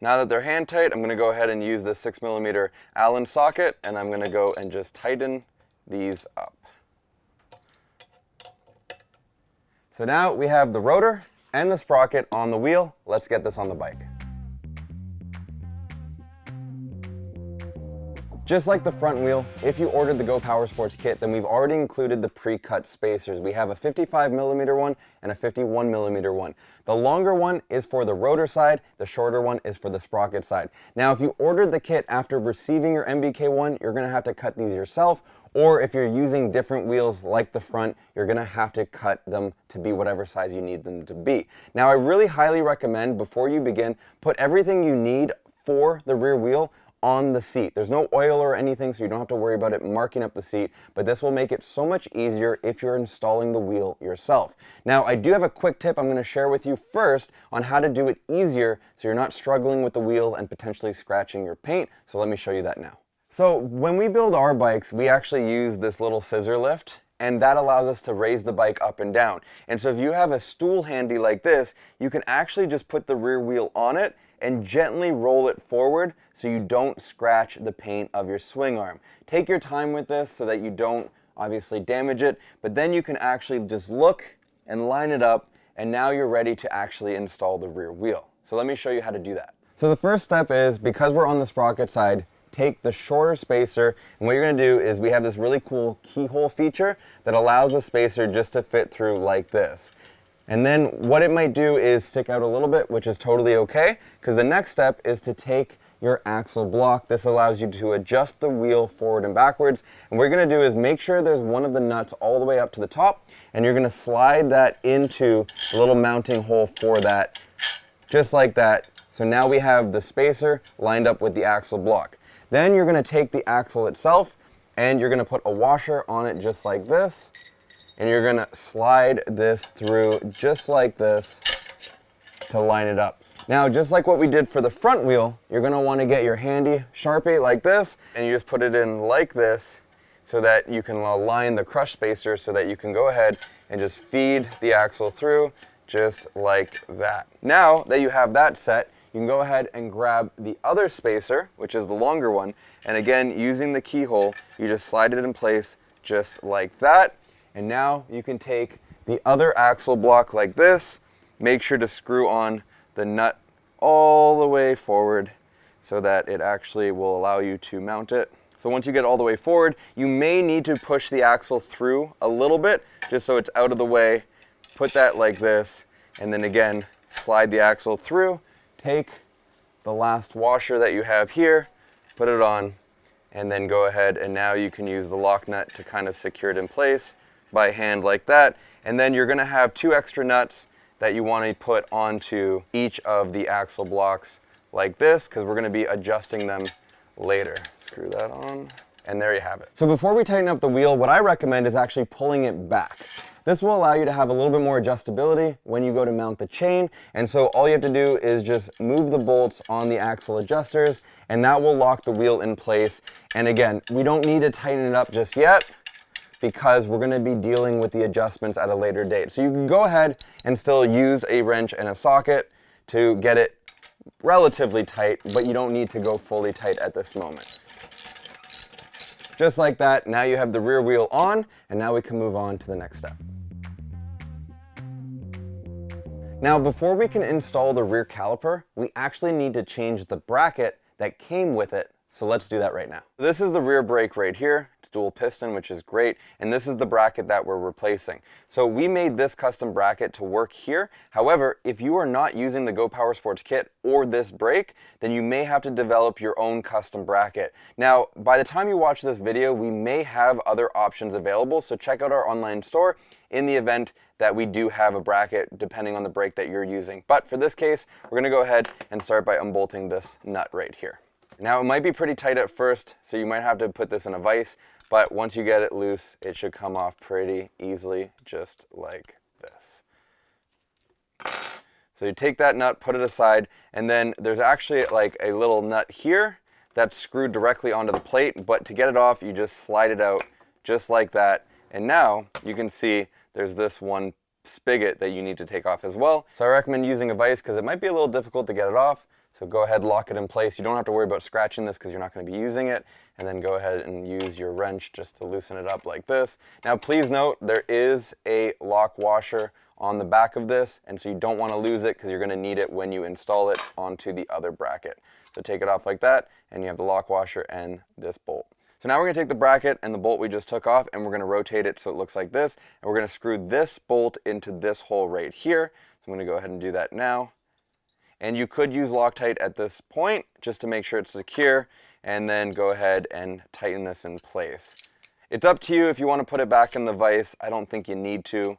Now that they're hand tight, I'm going to go ahead and use this 6mm Allen socket, and I'm going to go and just tighten these up. So now we have the rotor and the sprocket on the wheel. Let's get this on the bike. Just like the front wheel, if you ordered the Go Power Sports kit, then we've already included the pre-cut spacers. We have a 55mm one and a 51mm one. The longer one is for the rotor side, the shorter one is for the sprocket side. Now, if you ordered the kit after receiving your MBK-1, you're gonna have to cut these yourself, or if you're using different wheels like the front, you're gonna have to cut them to be whatever size you need them to be. Now, I really highly recommend, before you begin, put everything you need for the rear wheel on the seat. There's no oil or anything, so you don't have to worry about it marking up the seat, but this will make it so much easier if you're installing the wheel yourself. Now, I do have a quick tip I'm going to share with you first on how to do it easier so you're not struggling with the wheel and potentially scratching your paint, so let me show you that now. So when we build our bikes, we actually use this little scissor lift, and that allows us to raise the bike up and down. And so if you have a stool handy like this, you can actually just put the rear wheel on it and gently roll it forward so you don't scratch the paint of your swing arm. Take your time with this so that you don't obviously damage it, but then you can actually just look and line it up, and now you're ready to actually install the rear wheel. So let me show you how to do that. So the first step is, because we're on the sprocket side, take the shorter spacer, and what you're going to do is we have this really cool keyhole feature that allows the spacer just to fit through like this. And then what it might do is stick out a little bit, which is totally okay, because the next step is to take your axle block. This allows you to adjust the wheel forward and backwards. And what you're going to do is make sure there's one of the nuts all the way up to the top, and you're going to slide that into the little mounting hole for that, just like that. So now we have the spacer lined up with the axle block. Then you're going to take the axle itself, and you're going to put a washer on it just like this. And you're gonna slide this through just like this to line it up. Now, just like what we did for the front wheel, you're gonna wanna get your handy Sharpie like this, and you just put it in like this so that you can align the crush spacer so that you can go ahead and just feed the axle through just like that. Now that you have that set, you can go ahead and grab the other spacer, which is the longer one, and again, using the keyhole, you just slide it in place just like that. And now you can take the other axle block like this, make sure to screw on the nut all the way forward so that it actually will allow you to mount it. So once you get all the way forward, you may need to push the axle through a little bit just so it's out of the way. Put that like this, and then again, slide the axle through, take the last washer that you have here, put it on, and then go ahead and now you can use the lock nut to kind of secure it in place by hand like that. And then you're going to have 2 extra nuts that you want to put onto each of the axle blocks like this, because we're going to be adjusting them later. Screw that on, and there you have it. So before we tighten up the wheel, what I recommend is actually pulling it back. This will allow you to have a little bit more adjustability when you go to mount the chain, and so all you have to do is just move the bolts on the axle adjusters, and that will lock the wheel in place. And again, we don't need to tighten it up just yet, because we're going to be dealing with the adjustments at a later date. So you can go ahead and still use a wrench and a socket to get it relatively tight, but you don't need to go fully tight at this moment. Just like that, now you have the rear wheel on, and now we can move on to the next step. Now, before we can install the rear caliper, we actually need to change the bracket that came with it. So let's do that right now. This is the rear brake right here. It's dual piston, which is great. And this is the bracket that we're replacing. So we made this custom bracket to work here. However, if you are not using the Go Power Sports kit or this brake, then you may have to develop your own custom bracket. Now, by the time you watch this video, we may have other options available. So check out our online store in the event that we do have a bracket depending on the brake that you're using. But for this case, we're gonna go ahead and start by unbolting this nut right here. Now, it might be pretty tight at first, so you might have to put this in a vise, but once you get it loose, it should come off pretty easily, just like this. So you take that nut, put it aside, and then there's actually like a little nut here that's screwed directly onto the plate, but to get it off, you just slide it out just like that. And now you can see there's this one spigot that you need to take off as well. So I recommend using a vise because it might be a little difficult to get it off. So go ahead, lock it in place. You don't have to worry about scratching this because you're not going to be using it. And then go ahead and use your wrench just to loosen it up like this. Now please note there is a lock washer on the back of this, and so you don't want to lose it because you're going to need it when you install it onto the other bracket. So take it off like that, and you have the lock washer and this bolt. So now we're going to take the bracket and the bolt we just took off, and we're going to rotate it so it looks like this, and we're going to screw this bolt into this hole right here. So I'm going to go ahead and do that now. And you could use Loctite at this point just to make sure it's secure, and then go ahead and tighten this in place. It's up to you if you want to put it back in the vise. I don't think you need to,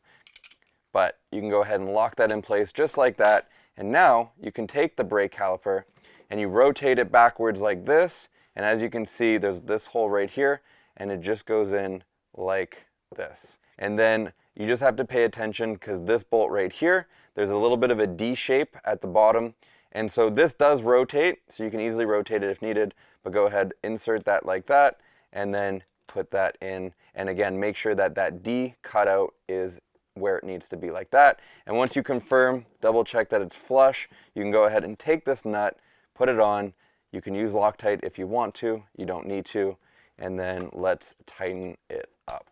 but you can go ahead and lock that in place just like that. And now you can take the brake caliper and you rotate it backwards like this. And as you can see, there's this hole right here, and it just goes in like this. And then you just have to pay attention because this bolt right here, there's a little bit of a D shape at the bottom. And so this does rotate, so you can easily rotate it if needed, but go ahead, insert that like that, and then put that in. And again, make sure that that D cutout is where it needs to be like that. And once you confirm, double check that it's flush, you can go ahead and take this nut, put it on. You can use Loctite if you want to, you don't need to. And then let's tighten it up.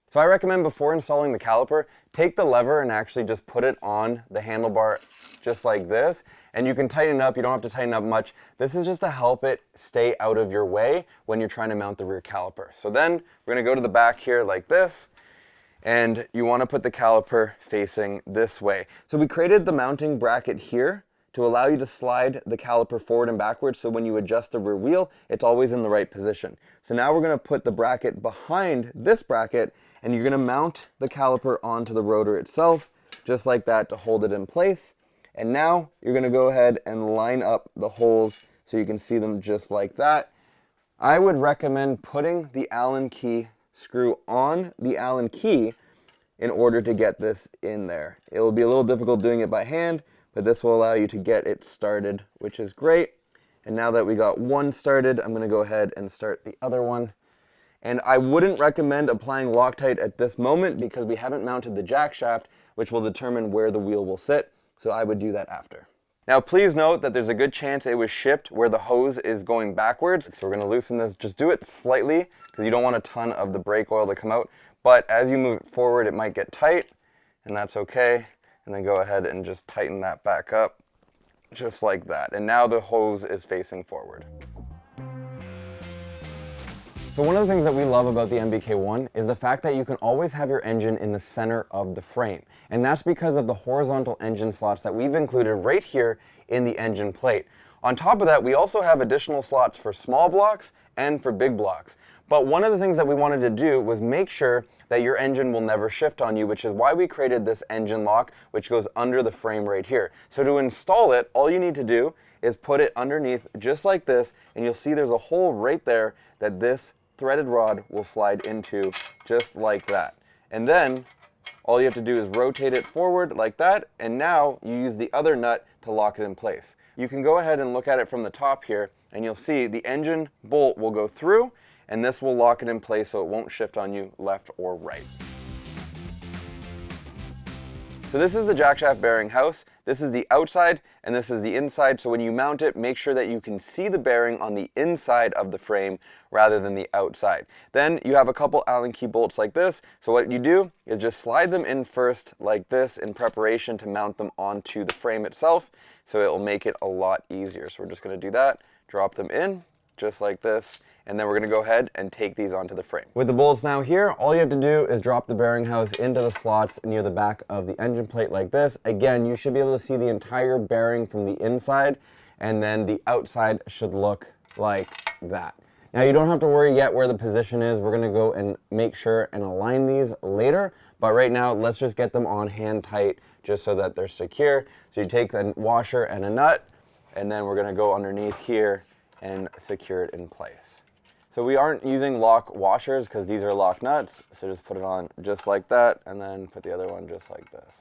So I recommend before installing the caliper, take the lever and actually just put it on the handlebar just like this. And you can tighten it up, you don't have to tighten up much. This is just to help it stay out of your way when you're trying to mount the rear caliper. So then we're gonna go to the back here like this, and you wanna put the caliper facing this way. So we created the mounting bracket here to allow you to slide the caliper forward and backwards, so when you adjust the rear wheel, it's always in the right position. So now we're gonna put the bracket behind this bracket, and you're gonna mount the caliper onto the rotor itself, just like that, to hold it in place. And now you're gonna go ahead and line up the holes so you can see them just like that. I would recommend putting the Allen key screw on the Allen key in order to get this in there. It will be a little difficult doing it by hand, but this will allow you to get it started, which is great. And now that we got one started, I'm gonna go ahead and start the other one. And I wouldn't recommend applying Loctite at this moment because we haven't mounted the jack shaft, which will determine where the wheel will sit. So I would do that after. Now please note that there's a good chance it was shipped where the hose is going backwards. So we're gonna loosen this, just do it slightly because you don't want a ton of the brake oil to come out. But as you move it forward, it might get tight, and that's okay. And then go ahead and just tighten that back up, just like that. And now the hose is facing forward. So one of the things that we love about the MBK-1 is the fact that you can always have your engine in the center of the frame. And that's because of the horizontal engine slots that we've included right here in the engine plate. On top of that, we also have additional slots for small blocks and for big blocks. But one of the things that we wanted to do was make sure that your engine will never shift on you, which is why we created this engine lock, which goes under the frame right here. So to install it, all you need to do is put it underneath just like this, and you'll see there's a hole right there that this threaded rod will slide into just like that. And then all you have to do is rotate it forward like that, and now you use the other nut to lock it in place. You can go ahead and look at it from the top here, and you'll see the engine bolt will go through, and this will lock it in place so it won't shift on you left or right. So this is the jackshaft bearing house. This is the outside and this is the inside. So when you mount it, make sure that you can see the bearing on the inside of the frame rather than the outside. Then you have a couple Allen key bolts like this. So what you do is just slide them in first like this in preparation to mount them onto the frame itself. So it will make it a lot easier. So we're just going to do that, drop them in just like this, and then we're going to go ahead and take these onto the frame. With the bolts now here, all you have to do is drop the bearing house into the slots near the back of the engine plate like this. Again, you should be able to see the entire bearing from the inside, and then the outside should look like that. Now you don't have to worry yet where the position is. We're going to go and make sure and align these later, but right now let's just get them on hand tight just so that they're secure. So you take the washer and a nut, and then we're going to go underneath here and secure it in place. So we aren't using lock washers because these are lock nuts, so just put it on just like that, and then put the other one just like this.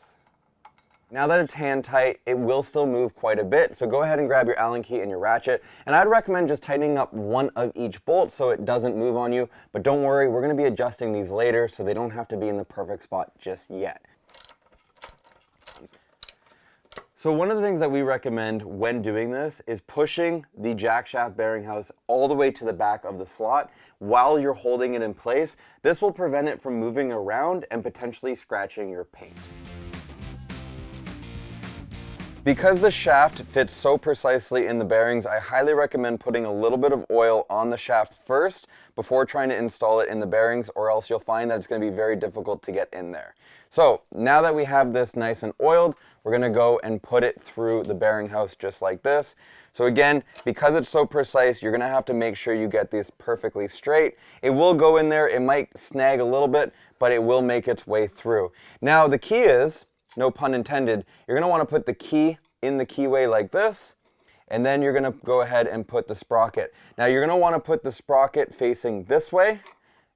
Now that it's hand tight, it will still move quite a bit, so go ahead and grab your Allen key and your ratchet, and I'd recommend just tightening up one of each bolt so it doesn't move on you, but don't worry, we're going to be adjusting these later so they don't have to be in the perfect spot just yet. So one of the things that we recommend when doing this is pushing the jackshaft bearing house all the way to the back of the slot while you're holding it in place. This will prevent it from moving around and potentially scratching your paint. Because the shaft fits so precisely in the bearings, I highly recommend putting a little bit of oil on the shaft first before trying to install it in the bearings, or else you'll find that it's going to be very difficult to get in there. So now that we have this nice and oiled, we're going to go and put it through the bearing house just like this. So again, because it's so precise, you're going to have to make sure you get this perfectly straight. It will go in there, it might snag a little bit, but it will make its way through. Now the key is, no pun intended, you're going to want to put the key in the keyway like this, and then you're going to go ahead and put the sprocket. Now you're going to want to put the sprocket facing this way,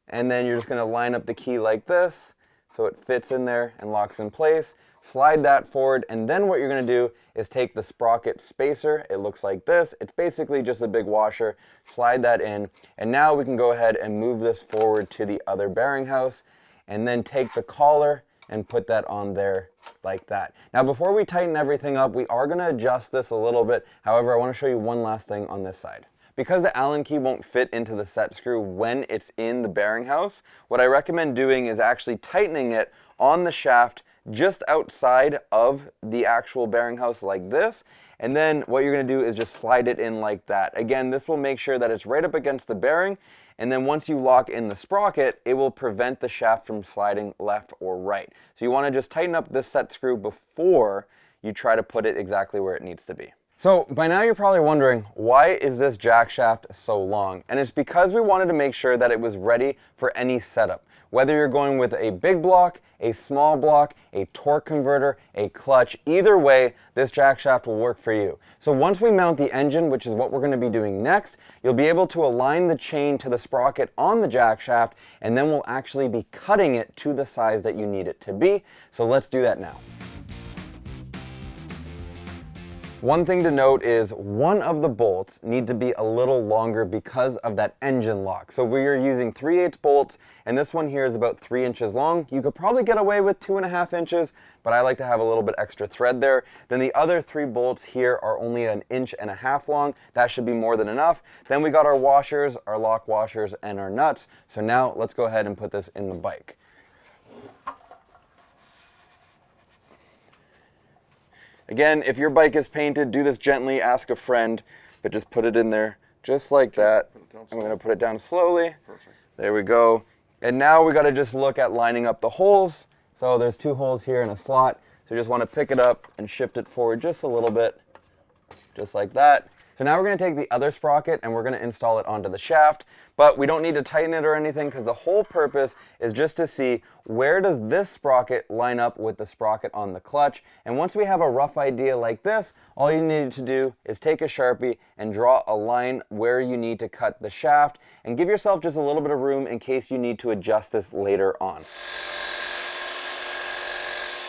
and then you're just going to line up the key like this so it fits in there and locks in place. Slide that forward, and then what you're going to do is take the sprocket spacer. It looks like this. It's basically just a big washer. Slide that in, and now we can go ahead and move this forward to the other bearing house, and then take the collar and put that on there like that. Now before we tighten everything up, we are going to adjust this a little bit. However, I want to show you one last thing on this side. Because the Allen key won't fit into the set screw when it's in the bearing house, what I recommend doing is actually tightening it on the shaft just outside of the actual bearing house like this, and then what you're going to do is just slide it in like that. Again, this will make sure that it's right up against the bearing, and then once you lock in the sprocket, it will prevent the shaft from sliding left or right. So you want to just tighten up this set screw before you try to put it exactly where it needs to be. So by now you're probably wondering, why is this jack shaft so long? And it's because we wanted to make sure that it was ready for any setup. Whether you're going with a big block, a small block, a torque converter, a clutch, either way, this jack shaft will work for you. So once we mount the engine, which is what we're going to be doing next, you'll be able to align the chain to the sprocket on the jack shaft, and then we'll actually be cutting it to the size that you need it to be. So let's do that now. One thing to note is one of the bolts need to be a little longer because of that engine lock. So we are using 3/8 bolts, and this one here is about 3 inches long. You could probably get away with 2.5 inches, but I like to have a little bit extra thread there. Then the other 3 bolts here are only 1.5 inches long. That should be more than enough. Then we got our washers, our lock washers, and our nuts. So now let's go ahead and put this in the bike. Again, if your bike is painted, do this gently, ask a friend, but just put it in there just like that. I'm going to put it down slowly.
Perfect.
There we go. And now we got to just look at lining up the holes. So there's 2 holes here in a slot. So you just want to pick it up and shift it forward just a little bit, just like that. So now we're going to take the other sprocket and we're going to install it onto the shaft, but we don't need to tighten it or anything because the whole purpose is just to see where does this sprocket line up with the sprocket on the clutch. And once we have a rough idea like this, all you need to do is take a Sharpie and draw a line where you need to cut the shaft and give yourself just a little bit of room in case you need to adjust this later on.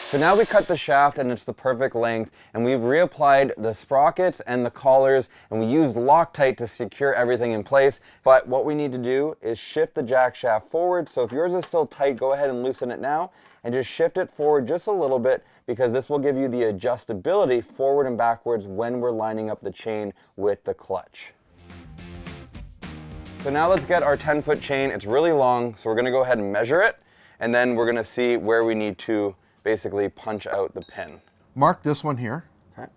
So now we cut the shaft and it's the perfect length, and we've reapplied the sprockets and the collars, and we used Loctite to secure everything in place. But what we need to do is shift the jack shaft forward. So if yours is still tight, go ahead and loosen it now and just shift it forward just a little bit, because this will give you the adjustability forward and backwards when we're lining up the chain with the clutch. So now let's get our 10-foot chain. It's really long, so we're going to go ahead and measure it, and then we're going to see where we need to basically punch out the pin.
Mark this one here.
Okay.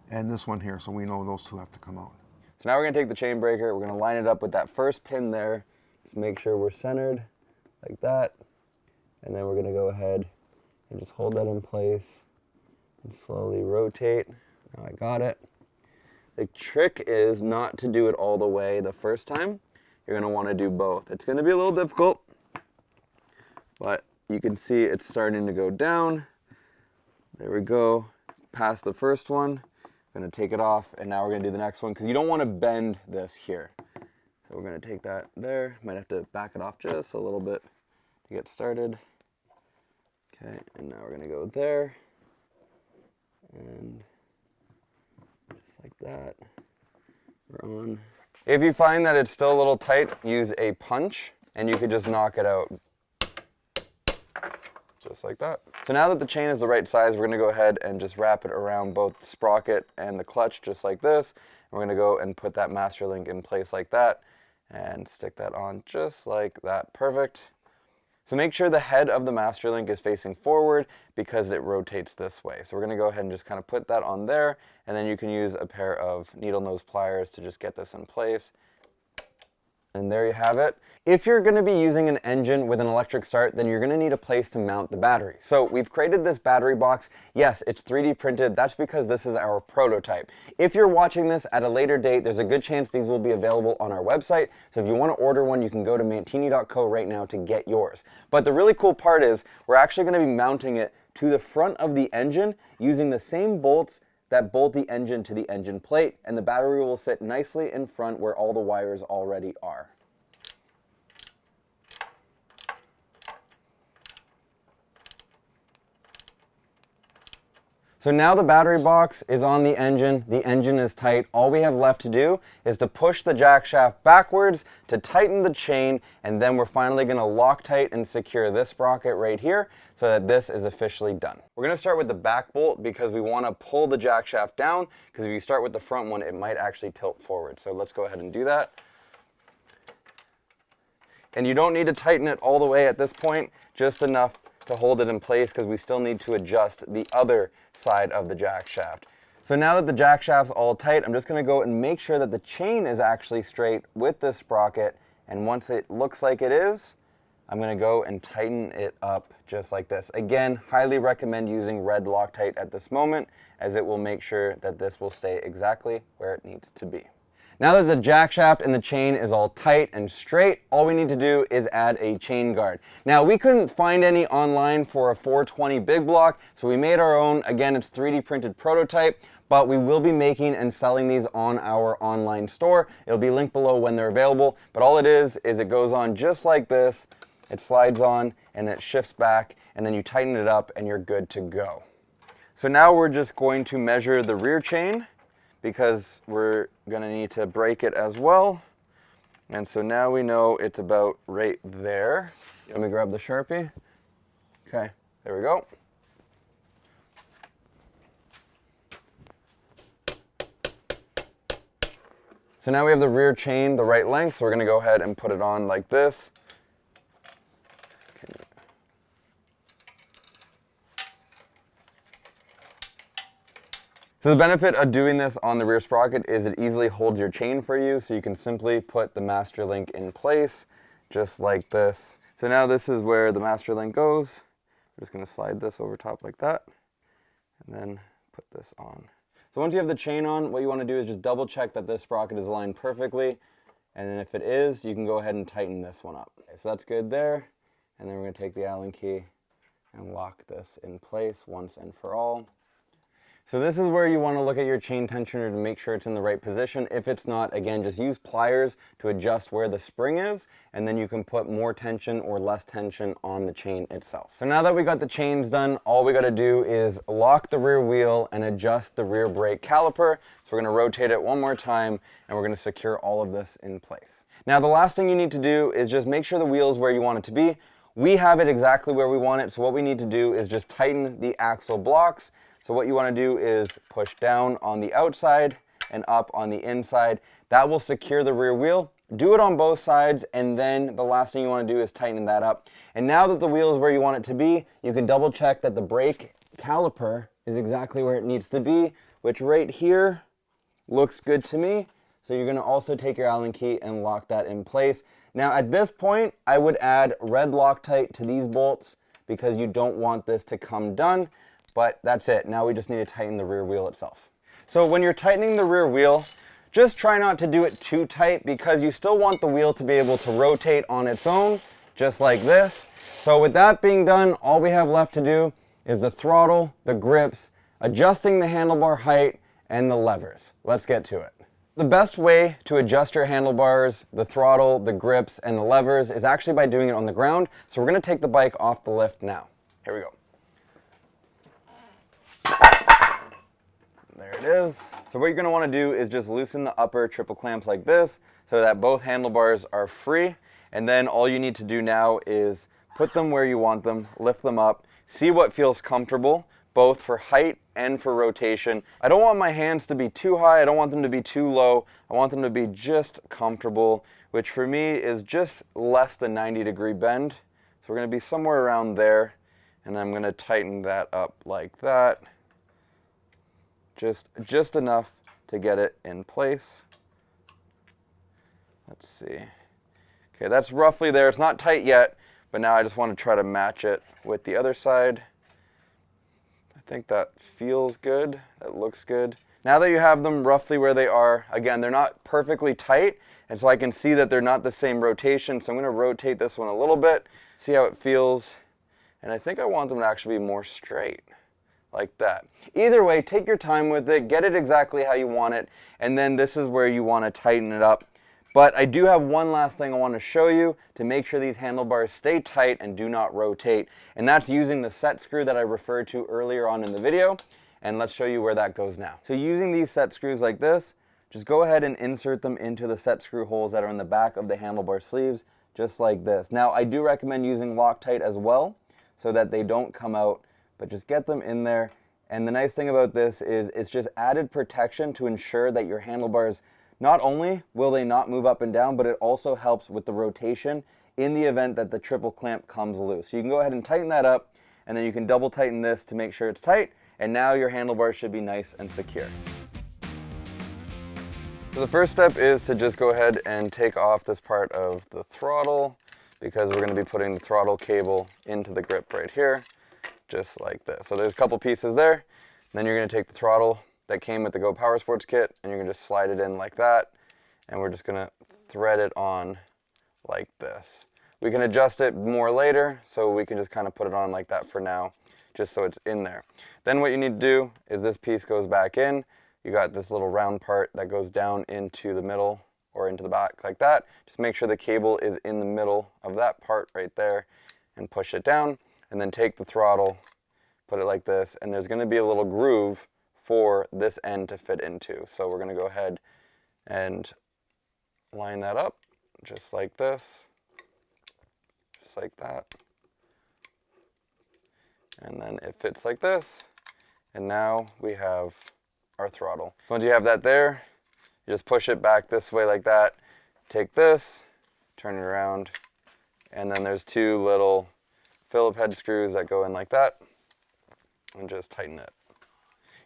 And this one here, so we know those 2 have to come out.
So now we're going to take the chain breaker, we're going to line it up with that first pin there. Just make sure we're centered like that. And then we're going to go ahead and just hold that in place and slowly rotate. Now I got it. The trick is not to do it all the way the first time. You're going to want to do both. It's going to be a little difficult, but you can see it's starting to go down. There we go. Past the first one. I'm going to take it off, and now we're going to do the next one because you don't want to bend this here. So we're going to take that there. Might have to back it off just a little bit to get started. Okay, and now we're going to go there. And just like that. We're on. If you find that it's still a little tight, use a punch, and you could just knock it out. Just like that. So now that the chain is the right size, we're going to go ahead and just wrap it around both the sprocket and the clutch just like this. We're going to go and put that master link in place like that and stick that on just like that. Perfect. So make sure the head of the master link is facing forward because it rotates this way. So we're going to go ahead and just kind of put that on there, and then you can use a pair of needle nose pliers to just get this in place. And there you have it. If you're going to be using an engine with an electric start, then you're going to need a place to mount the battery. So we've created this battery box. Yes, it's 3D printed. That's because this is our prototype. If you're watching this at a later date, there's a good chance these will be available on our website. So if you want to order one, you can go to mantini.co right now to get yours. But the really cool part is we're actually going to be mounting it to the front of the engine using the same bolts that bolt the engine to the engine plate, and the battery will sit nicely in front where all the wires already are. So now the battery box is on the engine is tight. All we have left to do is to push the jack shaft backwards to tighten the chain, and then we're finally going to Loctite and secure this sprocket right here so that this is officially done. We're going to start with the back bolt because we want to pull the jack shaft down, because if you start with the front one, it might actually tilt forward. So let's go ahead and do that. And you don't need to tighten it all the way at this point, just enough to hold it in place because we still need to adjust the other side of the jack shaft. So now that the jack shaft's all tight, I'm just going to go and make sure that the chain is actually straight with this sprocket, and once it looks like it is, I'm going to go and tighten it up just like this. Again, highly recommend using red Loctite at this moment, as it will make sure that this will stay exactly where it needs to be. Now that the jack shaft and the chain is all tight and straight, all we need to do is add a chain guard. Now, we couldn't find any online for a 420 big block, so we made our own. Again, it's 3D printed prototype, but we will be making and selling these on our online store. It'll be linked below when they're available, but all it is it goes on just like this. It slides on and it shifts back, and then you tighten it up and you're good to go. So now we're just going to measure the rear chain, because we're going to need to break it as well. And so now we know it's about right there. Let me grab the Sharpie. Okay, there we go. So now we have the rear chain the right length, so we're going to go ahead and put it on like this. So the benefit of doing this on the rear sprocket is it easily holds your chain for you, so you can simply put the master link in place just like this. So now this is where the master link goes. I'm just going to slide this over top like that and then put this on. So once you have the chain on, what you want to do is just double check that this sprocket is aligned perfectly, and then if it is, you can go ahead and tighten this one up. Okay, so that's good there, and then we're going to take the Allen key and lock this in place once and for all. So this is where you want to look at your chain tensioner to make sure it's in the right position. If it's not, again, just use pliers to adjust where the spring is, and then you can put more tension or less tension on the chain itself. So now that we got the chains done, all we got to do is lock the rear wheel and adjust the rear brake caliper. So we're going to rotate it one more time, and we're going to secure all of this in place. Now the last thing you need to do is just make sure the wheel is where you want it to be. We have it exactly where we want it, so what we need to do is just tighten the axle blocks. So what you want to do is push down on the outside and up on the inside. That will secure the rear wheel. Do it on both sides, and then the last thing you want to do is tighten that up. And now that the wheel is where you want it to be, you can double check that the brake caliper is exactly where it needs to be, which right here looks good to me. So you're going to also take your Allen key and lock that in place. Now at this point, I would add red Loctite to these bolts because you don't want this to come done. But that's it. Now we just need to tighten the rear wheel itself. So when you're tightening the rear wheel, just try not to do it too tight because you still want the wheel to be able to rotate on its own, just like this. So with that being done, all we have left to do is the throttle, the grips, adjusting the handlebar height, and the levers. Let's get to it. The best way to adjust your handlebars, the throttle, the grips, and the levers is actually by doing it on the ground. So we're going to take the bike off the lift now. Here we go. There it is. So what you're going to want to do is just loosen the upper triple clamps like this so that both handlebars are free. And then all you need to do now is put them where you want them, lift them up, see what feels comfortable, both for height and for rotation. I don't want my hands to be too high. I don't want them to be too low. I want them to be just comfortable, which for me is just less than 90-degree bend. So we're going to be somewhere around there. And then I'm going to tighten that up like that. Just enough to get it in place. Let's see. Okay, that's roughly there. It's not tight yet, but now I just want to try to match it with the other side. I think that feels good. That looks good. Now that you have them roughly where they are, again, they're not perfectly tight, and so I can see that they're not the same rotation, so I'm going to rotate this one a little bit, see how it feels, and I think I want them to actually be more straight. Like that. Either way, take your time with it, get it exactly how you want it, and then this is where you want to tighten it up. But I do have one last thing I want to show you to make sure these handlebars stay tight and do not rotate, and that's using the set screw that I referred to earlier on in the video, and let's show you where that goes now. So using these set screws like this, just go ahead and insert them into the set screw holes that are in the back of the handlebar sleeves, just like this. Now I do recommend using Loctite as well, so that they don't come out, but just get them in there. And the nice thing about this is it's just added protection to ensure that your handlebars, not only will they not move up and down, but it also helps with the rotation in the event that the triple clamp comes loose. So you can go ahead and tighten that up, and then you can double tighten this to make sure it's tight, and now your handlebars should be nice and secure. So the first step is to just go ahead and take off this part of the throttle, because we're going to be putting the throttle cable into the grip right here. Just like this. So there's a couple pieces there. Then you're going to take the throttle that came with the Go Power Sports kit, and you're going to just slide it in like that, and we're just going to thread it on like this. We can adjust it more later, so we can just kind of put it on like that for now, just so it's in there. Then what you need to do is this piece goes back in. You got this little round part that goes down into the middle or into the back like that. Just make sure the cable is in the middle of that part right there and push it down. And then take the throttle, put it like this, and there's going to be a little groove for this end to fit into. So we're going to go ahead and line that up just like this, just like that. And then it fits like this, and now we have our throttle. So once you have that there, you just push it back this way like that, take this, turn it around, and then there's two little Phillip head screws that go in like that, and just tighten it.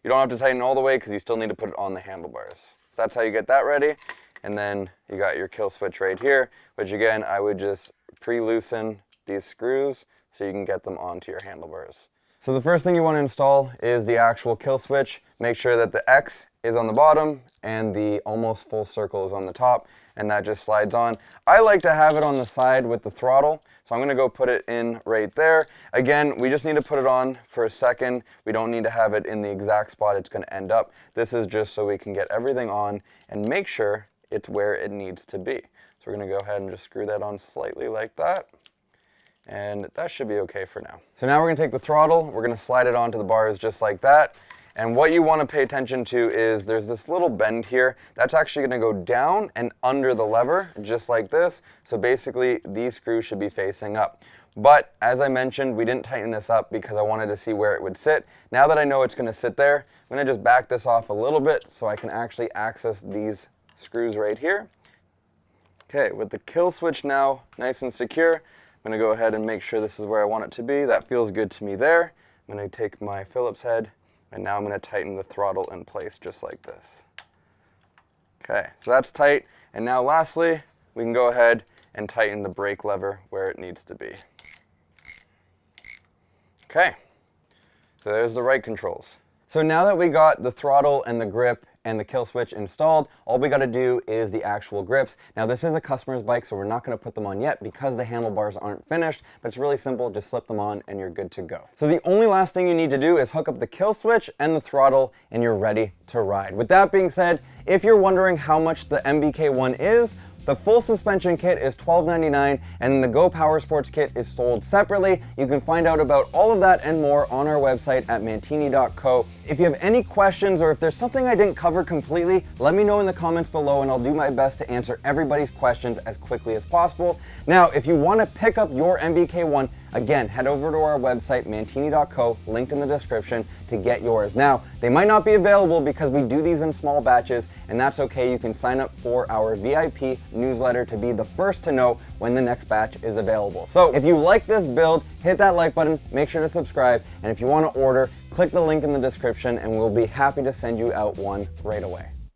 You don't have to tighten all the way because you still need to put it on the handlebars. So that's how you get that ready. And then you got your kill switch right here, which again, I would just pre-loosen these screws so you can get them onto your handlebars. So the first thing you want to install is the actual kill switch. Make sure that the X is on the bottom and the almost full circle is on the top, and that just slides on. I like to have it on the side with the throttle, so I'm going to go put it in right there. Again, we just need to put it on for a second. We don't need to have it in the exact spot it's going to end up. This is just so we can get everything on and make sure it's where it needs to be. So we're going to go ahead and just screw that on slightly like that. And that should be okay for now. So now we're going to take the throttle, we're going to slide it onto the bars just like that. And what you want to pay attention to is there's this little bend here that's actually going to go down and under the lever just like this. So basically these screws should be facing up. But as I mentioned, we didn't tighten this up because I wanted to see where it would sit. Now that I know it's going to sit there, I'm going to just back this off a little bit so I can actually access these screws right here. Okay, with the kill switch now nice and secure, I'm going to go ahead and make sure this is where I want it to be. That feels good to me there. I'm going to take my Phillips head, and now I'm going to tighten the throttle in place just like this. Okay, so that's tight. And now lastly, we can go ahead and tighten the brake lever where it needs to be. Okay, so there's the right controls. So now that we got the throttle and the grip and the kill switch installed, all we got to do is the actual grips. Now this is a customer's bike, so we're not going to put them on yet because the handlebars aren't finished, but it's really simple. Just slip them on and you're good to go. So the only last thing you need to do is hook up the kill switch and the throttle and you're ready to ride. With that being said, if you're wondering how much the MBK-1 is, the full suspension kit is $12.99 and the Go Power Sports kit is sold separately. You can find out about all of that and more on our website at mantini.co. If you have any questions or if there's something I didn't cover completely, let me know in the comments below and I'll do my best to answer everybody's questions as quickly as possible. Now, if you want to pick up your MBK-1, again, head over to our website, mantini.co, linked in the description, to get yours. Now, they might not be available because we do these in small batches, and that's okay. You can sign up for our VIP newsletter to be the first to know when the next batch is available. So if you like this build, hit that like button, make sure to subscribe, and if you want to order, click the link in the description, and we'll be happy to send you out one right away.